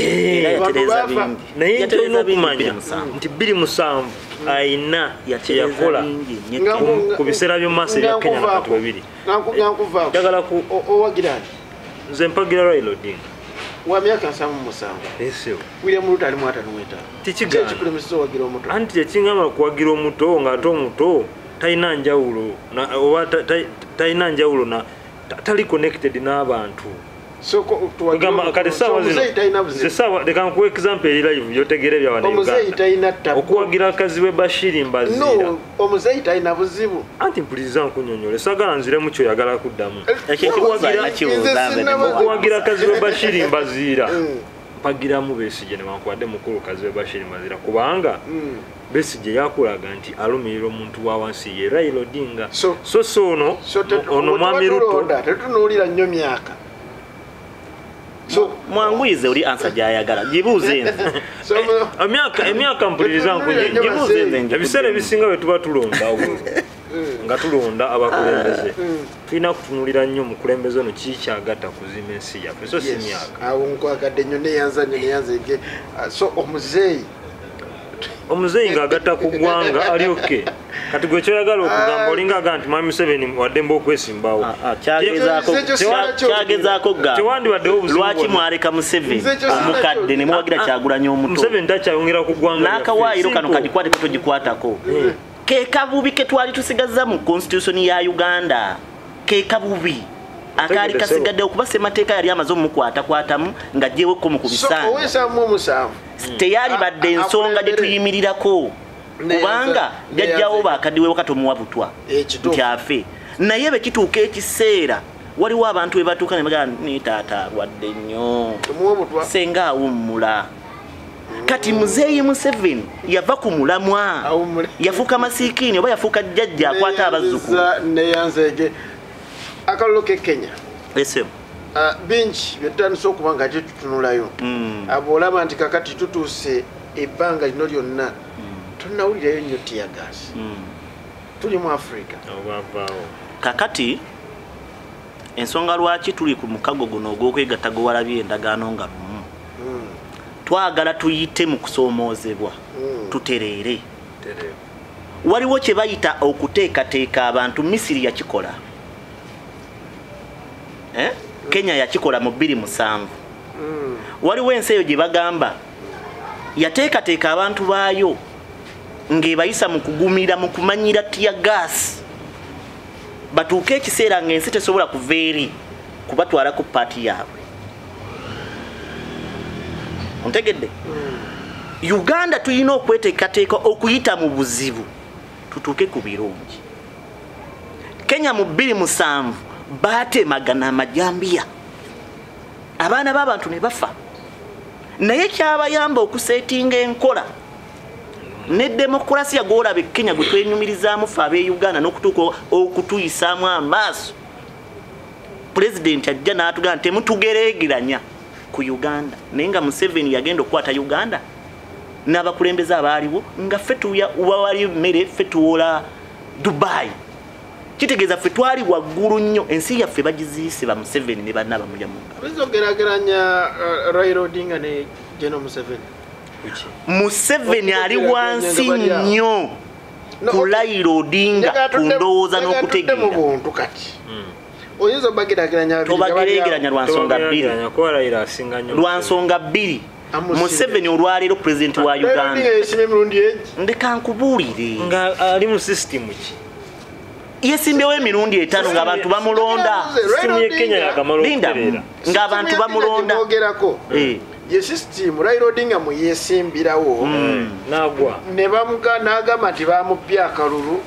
naye tulina okumanya nti 27 ayina kyeyakola ku biseera by'omumaaso ebya Kenya nakati bwebiri njagala owagirani nze mpagira Raila Odinga wa myaka 7 William Ruto ali mu 5 tikigambye owagira omuto anti ekingamba kuwagira omuto ng'ate omuto talina njawulo oba talina njawulo na tali connected n'abantu gamba kati sawa zino leka nkuwa example eri live yotegere bya wana Uganda okuwagira Kazibwe Bashir Mbazira omuzeyi talina buzibu anti mpuliriza nkunyonyole sagala nzire mu kyoyagala kuddamu okuwagira Kazibwe Bashir Mbazira mpagiramu Besigye ne bankwadde mukulu Kazibwe Bashir Mbazira kubanga Besigye yakulaga nti alumirira omuntu wa wansi ye Raila Odinga ono mwami Ruto tetunuulira nnyo myaka mwanguyize uli ansa gyayagala gibuuze nze emyaka mpuliriza nkunye gibuuze nze ebiseera ebisinga bwe tuba tulonda nga tulonda abakulembeze tulina kutunulira nnyo mukulembeze ono kikyagatta kuzima ensi yaffe so si myaka awo nkwagadde nnyo neyanzege so omuzeeyi ng'agatta ku ggwanga ali oke kati gwe kyoyagala okugamba olingaga nti mwami Museveni waddemba okwesimbawo kyagezaako tewandibaddewo obuzibu lwaki mwaleka Museveni omukadde ne muwagira Kyagulanyi omuto Museveni takyayongera ku ggwanga n'akawaayiro kano kagikwate katogikwatako ke kabubi ke twali tusigazza mu constitution ya Uganda ke kabubi akaali kasigadde okuba ssemateeka yali amaze omukwatakwatamu nga gyeweko mu kubisanga teyali badde ensonga gye tuyimirirako kubanga jajjawo bakaddiwewo katomuwa butwa nti afe naye bwe kituuka ekiseera waliwo abantu we batuuka ne bagamba ni taata alwadde nnyo senga awummula kati muzeeyi Museveni yava ku mulamwa yafuuka masiikiini oba yafuuka jjajja akwata abazzukulu neyanzege akalulu ke Kenya bingi byetutandise okuba nga tetutunulayo abo olaba nti kakati tutuuse ebbanga lino lyonna tonawulirayo nnyo tiyagasi tuli mu Africa kakati ensonga lwaki tuli ku mukago guno ogw'okwegatta gwe walabye endagaano nga lumu twagala tuyite mu kusoomoozebwa tutereere waliwo kye bayita okuteekateeka abantu Misiri yakikola Kenya yakikola mu 2007 waliwo ensi eyo gye bagamba yateekateeka abantu baayo ng'ebayisa mu kugumira mu kumanyira tiyagasi batuuke ekiseera ng'ensi tesobola kuva eri kubatwala ku party yaabwe. Ontegedde? Uganda tulina okweteekateeka okuyita mu buzibu tutuuke ku birungi. Kenya mu 2007 baatemagana amajambiya, abaana b'abantu ne bafa. Naye kyabayamba okuseetinga enkola ne demokrasiya gw'olaba Kenya gwe twenyumirizaamu ffe ab'e Uganda n'okutuuka okutuyisaamu amaaso. Pulezidenti ajja n'atugamba nti temutugereegeranya ku Uganda, naye nga Museveni yagenda okukwata Uganda n'abakulembeze abaaliwo nga ffe wawali emmere ffe tuwola Dubai. Kitegeeza ffe twali waggulu nnyo, ensi yaffe bagiziise ba Museveni ne banna bamulyamunga. Ogeraageranya Raila Odinga ne General Museveni. Museveni ali wansi nnyo ku Raila Odinga ku ndowooza n'okutegeera. Oyinza obageraageranya tobageraageranya lwa nsonga bbiri. Museveni olwaleero pulezidenti wa Uganda. Ndeka nkubuulire nga ali mu system ki yesimbewo emirundi 5 ng'abantu bamulonda. Linda ng'abantu bamulonda. Ye system Raila Odinga mu yesimbirawo nagwa ne bamuga n'agamba nti bamupya akalulu.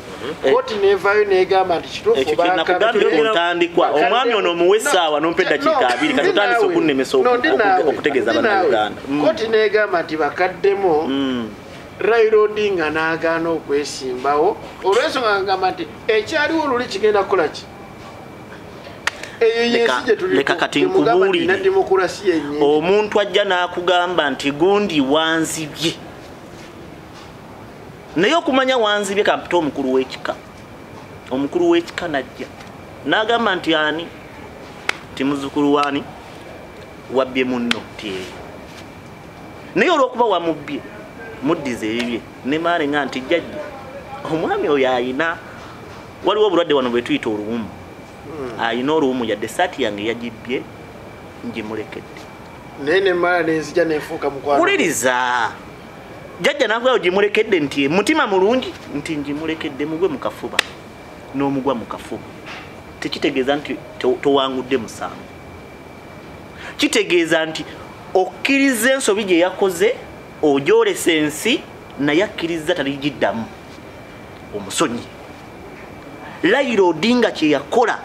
Koti nevayo negamba nti kituufu bakatandikwa omwami ono muwesaawa nompe dakiika 2 katutandise okunnemesa okutegeeza bannayuganda. Koti negamba nti bakaddemu Raila Odinga n'agaana okwesimbawo olw'ensonga agamba nti ekyaliwo oluli kigenda kukola ki. Leka kati nkubuulire omuntu ajja n'akugamba nti gundi wanzibye, naye okumanya wanzibye kampita omukulu w'ekika. Omukulu w'ekika najja n'agamba nti ani ti muzzukulu waani wabbye munno ti, naye olw'okuba wamubbye muddize ebibye ne maale nga nti jjajja omwami oyo ayina, waliwo obulwadde wano bwe tuyita oluwumu, ayina oluwumu yadde saati yange yagibbye ngimulekedde. Naye ne maala nenzija nefuuka mukwano. Wuliriza jjajja nakugayo gimulekedde nti mutima mulungi nti ngimulekedde mugwe mu kafuba n'omugwa mu kafuba. Tekitegeeza nti towangudde musango, kitegeeza nti okkiriza ensobi gye yakoze ogyolesa ensi naye akkiriza taligiddamu omusonyi. Raila Odinga kye yakola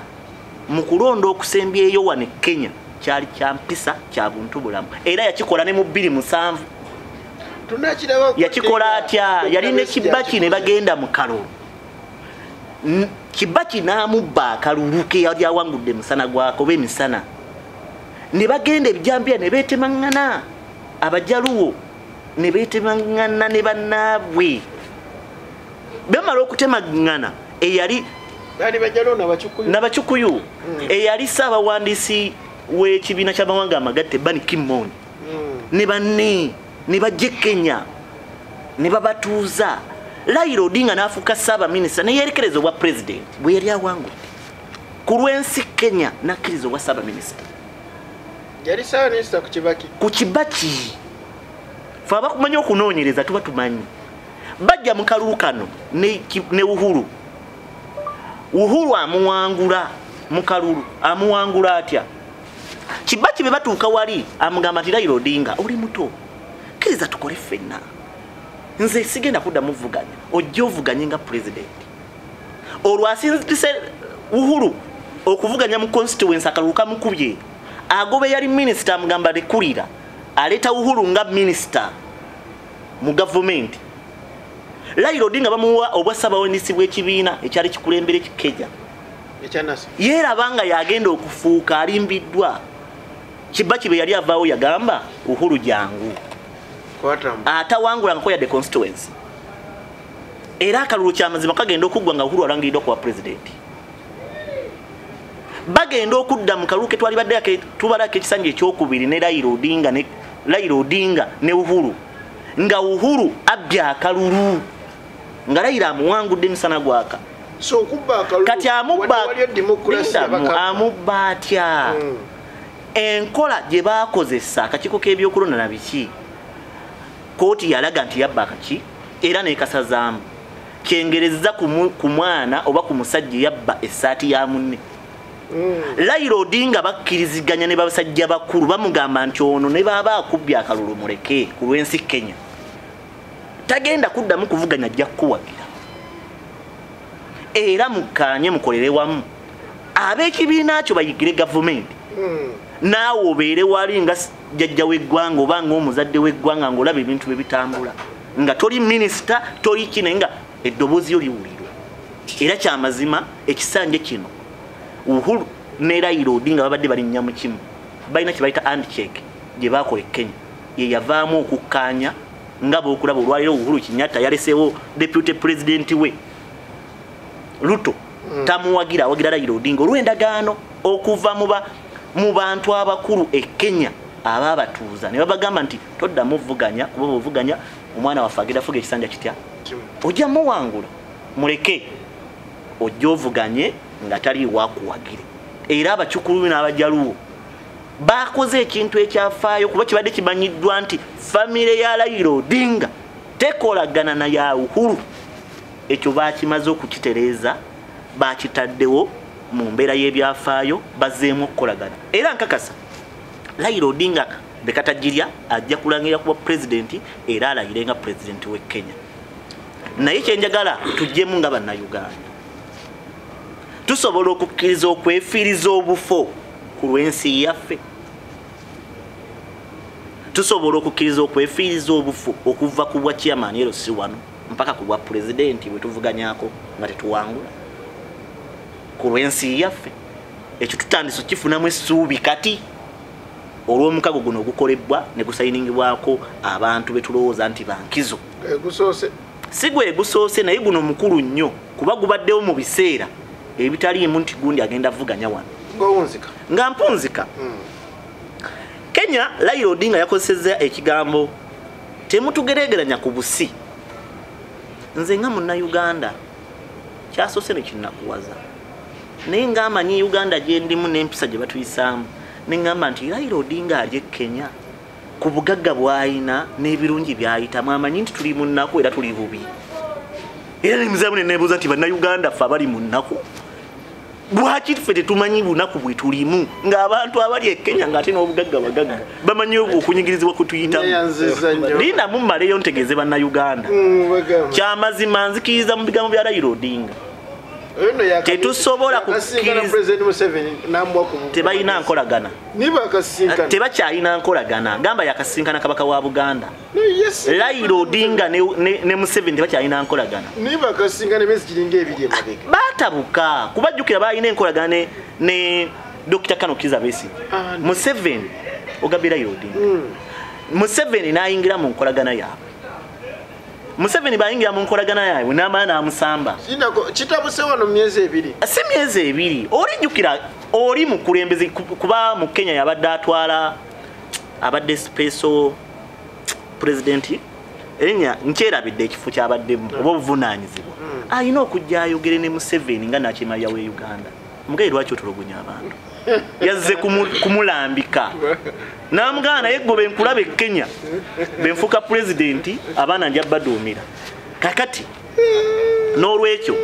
mu kulonda okusembyeyo wano Kenya kyali kya mpisa kya buntu bulamu, era yakikola ne mu 2007. Yakikola atya? Yali ne Kibaki ne bagenda mu kalulu. Kibaki n'amubba akalulu ke yali awangudde musana gwako b'emisana, ne bagenda ebijambiya ne beetemangana, abajaluwo ne beetemangana ne bannaabwe. Bamala okutemangana eyali n'abakyukuyu eyali ssaabawandiisi w'ekibiina ky'amawanga amagatte Ban Ki-moon ne banne ne bajja Kenya ne babatuuza. Raila Odinga n'afuuka ssaabaminisita ne yeerekereza obwa pulezidenti bwe yali awangudde ku lw'ensi Kenya n'akkiriza obwa ssaabaminisita. Yali ssaabaminisita ku Kibaki. Fe abakumanya okunoonyereza tuba tumanyi. Bajja mu kalulu kano ne Uhuru. Uhuru amuwangula mu kalulu, amuwangula atya? Kibaki be batuuka wali amugamba nti Raila Odinga oli muto, kkiriza tukole ffenna, nze sigenda kuddamu vuganya, ojja ovuganye nga pulezidenti. Olwo asinzise Uhuru okuvuganya mu constituency akalulu kamukubye, agobe yali minisita amugamba lekulira, aleeta Uhuru nga minisita mu gavumenti. Raila Odinga bamuwa obwa ssaabawandiisi bw'ekibiina ekyali kikulembere Kikeja. Yeerabanga yagenda okufuuka alimbiddwa. Kibaki be yali avaawo yagamba Uhuru jangu atawangula nga yadde constituency, era akalulu kyamazima kagenda okuggwa nga Uhuru alangiddwa kuba pulezidenti. Bagenda okudda mu kalulu ke twali badde tubalako ekisanja ekyokubiri ne Raila Odinga ne Uhuru, nga Uhuru abbya akalulu nga Raila amuwangudde emisana gwaka. Kati amubba atya? Enkola gye baakozesa akakiiko k'ebyokulonda na biki, kooti yalaga nti yabba akaki era n'ekasazaamu kyengereza ku mwana oba ku musajja yabba essaati ya munne. Raila Odinga bakkiriziganya ne basajja bakulu bamugamba nti ono ne baba akubye akalulu muleke ku lwensi Kenya tagenda kuddamu kuvuganya ajja kuwagira era mukanye mukolere wamu ab'ekibiina kyo bayigire gavumenti naawe obeere wali nga jjajja w'eggwanga oba ng'omuzadde w'eggwanga ng'olaba ebintu bye bitambula nga toli minisita toli kine nga eddoboozi yo liwulirwa era kyamazima ekisanja kino Uhuru ne Raila Odinga babadde balinnya mu kimu balina kye bayita handshake gye baakola e Kenya ye yavaamu okukkaanya nga bw'okulaba olwaliro Uhuru Kenyatta yaleseewo deputy president we Ruto tamuwagira awagira Raila Odinga olw'endagaano okuva mu bantu abakulu e Kenya ababatuuza ne babagamba nti toddamu vuganya kuba bw'ovuganya omwana waffe agenda fuga ekisanja kitya ojja muwangula muleke ojja ovuganye nga tali wakuwagire era abacukulu n'abajaluwo bakoze ekintu ekyafaayo kuba kibadde kimanyiddwa nti famire ya Raila Odinga tekolagana na ya Uhuru ekyo bakimaze okukitereeza bakitaddewo mu mbeera y'ebyafaayo bazeemu okukolagana era nkakasa Raila Odinga bekatajirya ajja kulangira kuba president era alayire nga president w'e Kenya naye kyenjagala tujjemu nga bannayuganda tusobola okukkiriza okwefiiriza obufo ku lw'ensi yaffe tusobola okukkiriza okwefiiriza obufo okuva ku bwa chairman LC wano mpaka ku bwa president bwe tuvuganyako nga tetuwangula ku lw'ensi yaffe ekyo tutandise kifunamu essuubi kati olw'omukago guno ogukolebwa ne gusayiningibwako abantu betulowooza nti bankizo gusoose si gwe gusoose naye guno mukulu nnyo kuba gubaddewo mu biseera ebitaliimu nti gundi agenda vuganya wano nga mpunzika Kenya Raila Odinga yakozesezza ekigambo temutugeregeranya ku busi nze nga munnayuganda kyasoose ne kinnakuwaza naye ng'amanyi Uganda gye ndimu n'empisa gye batuyisaamu ne ngamba nti Raila Odinga ali e Kenya ku bugagga bw'ayina n'ebirungi by'ayitamu amanyi nti tuli mu nnaku era tuli bubi era nemuzaamu ne neebuuza nti bannayuganda ffe abali mu nnaku lwaki ffe tetumanyi bunaku bwe tulimu ng'abantu abali e Kenya ng'ate n'obugagga bagagga bamanyi okunyigirizibwa kwe tuyitamu linda mummaleyo ntegeeze bannayuganda kyamazima nzikiriza mu bigambo bya Raila Odinga tetusobola tebalina nkolagana tebakyalina nkolagana gamba yakasinkana kabaka wa Buganda Raila Odinga ne Museveni tebakyalina nkolagana batabuka kubajjukira balina enkolagana ne Dr. Kano Kiza Besi Museveni ogabye Raila Odinga Museveni n'ayingira mu nkolagana yaabwe Museveni bayingira mu nkolagana yaabwe n'amaana amusamba kitabuse wano myezi ebiri si myezi ebiri olijjukira oli mukulembeze kuba mu Kenya yabadde atwala abadde special president enya nkyerabidde ekifo kyabaddemu oba obuvunaanyizibwa alina okujja ayogere ne Museveni nga nakimalya we Uganda mugaye lwaki otulugunya abantu yazze kumulambika namugana naye gwe benkulaba e Kenya benfuka president abaana nja baduumira kakati n'olwekyo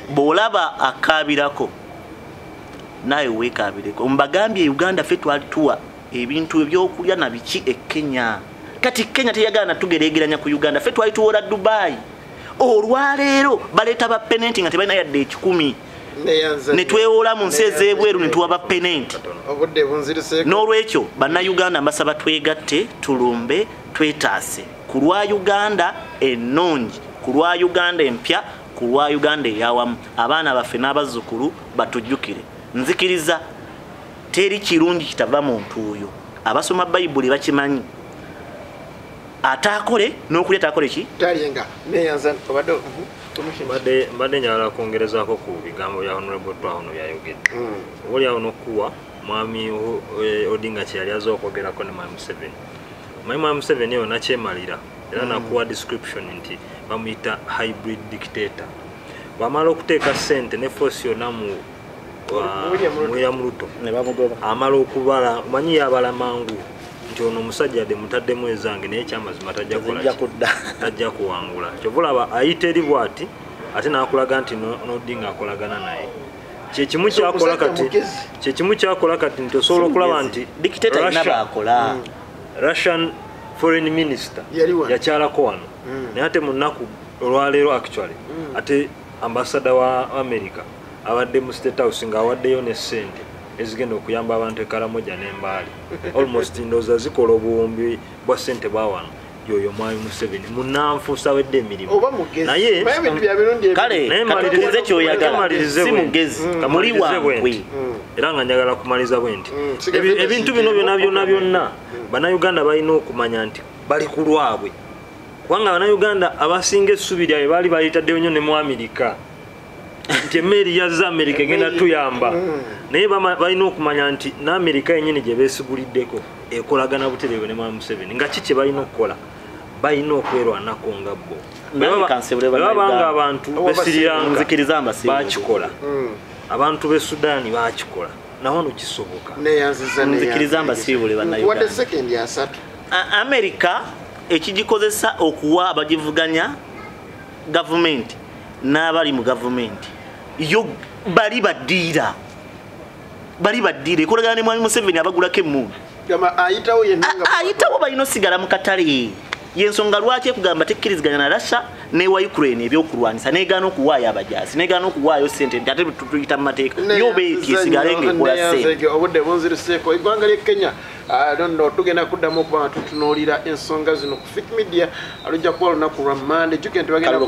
bw'olaba akaabirako naye weekaabireko mbagambye Uganda ffe twalituwa ebintu ebyokulya na biki e Kenya kati Kenya teyagala natugeregeranya ku Uganda ffe twalituwola Dubai olwaleero baleeta ba penenti nga tebalina yadde 10 ne twewola mu nsi ez'ebweru ne tuwa ba penenti n'olwekyo bannayuganda mbasaba twegatte tulumbe twetaase ku lwa Uganda ennungi ku lwa Uganda empya ku lwa Uganda eyawamu abaana baffe n'abazzukulu batujjukire nzikiriza teri kirungi kitava muntu oyo abasoma Bayibuli bakimanyi atakole n'okulya takole ki talienga neyanza obadde mbadde njagala kwongerezaako ku bigambo bya honorable Twahono byayogedde olyawo n'okuwa mwami Odinga kye yali aza okwogerako ne mwami Museveni yo nakyemalira era nakuwa description nti bamuyita hybrid dictator bamala okuteeka ssente ne force yonna mu William Ruto amala okubala manyi yabala mangu nti ono omusajja de mutaddemu ezange naye kyamazima tajja kuwangula kyovulaba ayita eri bwati ate n'akulaga nti n'Odinga akolagana naye kyekimu kyakola kati nti osobola okulaba nti Russian foreign minister yakyalako wano naye ate mu nnaku olwaleero actually ate ambassador wa America abadde mu State House ng'awaddeyo ne ssente ezigenda okuyamba abantu ekaramoja n'embaali almost ndowooza zikola obuwumbi bwa ssente bwa wano yoyo Mwami Museveni munanfuusa wedde emirimu naye kale katuuze kyoyagala si mugezi muli wankwe era nga njagala kumaliza bwe nti ebintu bino byonna bannayuganda balina okumanya nti bali ku lwabwe kubanga bannayuganda abasinga essubi lyabwe baali bayitaddeyo nnyo ne mu Amerika nti emmeri yazza Amerika egenda tuyamba naye balina okumanya nti n'Amerika yennyini gye beesiguliddeko ekolagana butereevu ne Mwami Museveni nga ki kye balina okukola balina okwerwanako nga bo bwebabanga abantu besiriranga bakikola abantu b'e Sudaani bakikola nawono kisoboka nzikiriza mbasiibule bannayuganda Amerika ekigikozesa okuwa abagivuganya gavumenti n'abali mu gavumenti yo bali baddiira ekolagana ne Mwami Museveni abagulako emmundu ayitawo balina osigala mu katale yensonga lwaki ekugamba tekkiriziganya na Russia ne wa Ukraine ebyokulwanisa negaana okuwaayo abajaasi negaana okuwaayo ssente nti ate tuyita mu mateeka yo beetigale ng'ekola ssente obudde bunziruseeko eggwanga ly'e Kenya nonno tugenda kuddamu okuba tutunuulira ensonga zino ku Fit Media alujja kuba olunaku lwa Mande jjuke nti bagenda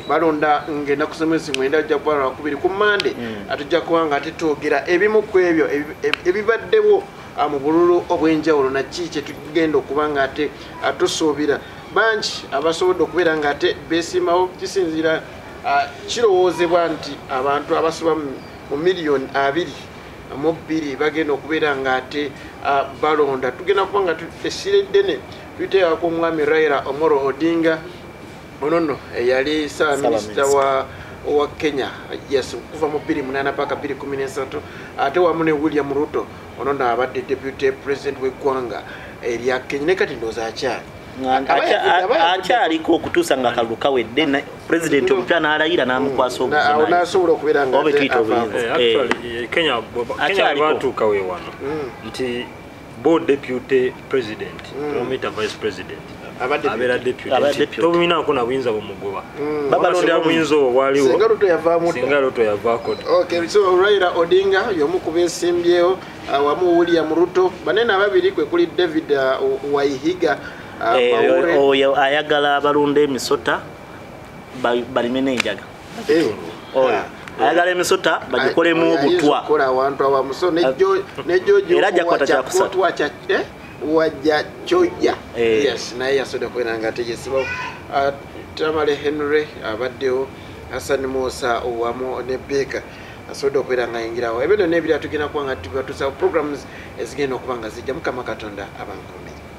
balonda ng'ennaku z'omwezi mwenda alujja kuba lwakubiri ku Mande atujja kuba nga ate twogera ebimu ku ebyo ebibaddewo mu bululu obw'enjawulo naki kye tugenda okuba nga ate tusuubira bangi abasobodde okubeera nga ate beesimawo kisinziira kirowoozebwa nti abantu abasoba mu miliyoni 22 bagenda okubeera nga ate balonda tugenda kuba nga essira eddene tuyiteekako omwami Raila Amoro Odinga onono eyali Ssaabaminisita wa Kenya yes kuva mu 2008 paka 2013 ate wamu ne William Ruto onono abadde deputy president w'eggwanga erya Kenya ne kati ndowooza akyaliko okutuusa nga akalulu kawedde president omupya n'alayira n'amukwasa obunasobola okubeera nga Kenya batuuka we wano nti bo deputy president nomita vice president abeera deputy tobuminaako na buyinza bumugoba babasinga buyinza obwo bwaliwo singa Ruto yavaako so Raila Odinga y'omu ku beesimbyewo wamu William Ruto banene ababiri kwe kuli David Wayihiga oyo ayagala abalunda emisota balime n'enjaga ayagala emisota bagikolemu obutwa era ajja kukwata kyakusatu wajja choja yes naye yasoda kwena nga tegesibawo Tamale Henry abaddewo Hassan Musa owamu ne Beka asoda kwera nga yingirawo ebyo nebira tugenda kuba nga tusa programs ezigenda okuba nga zijja Mukama Katonda abankomere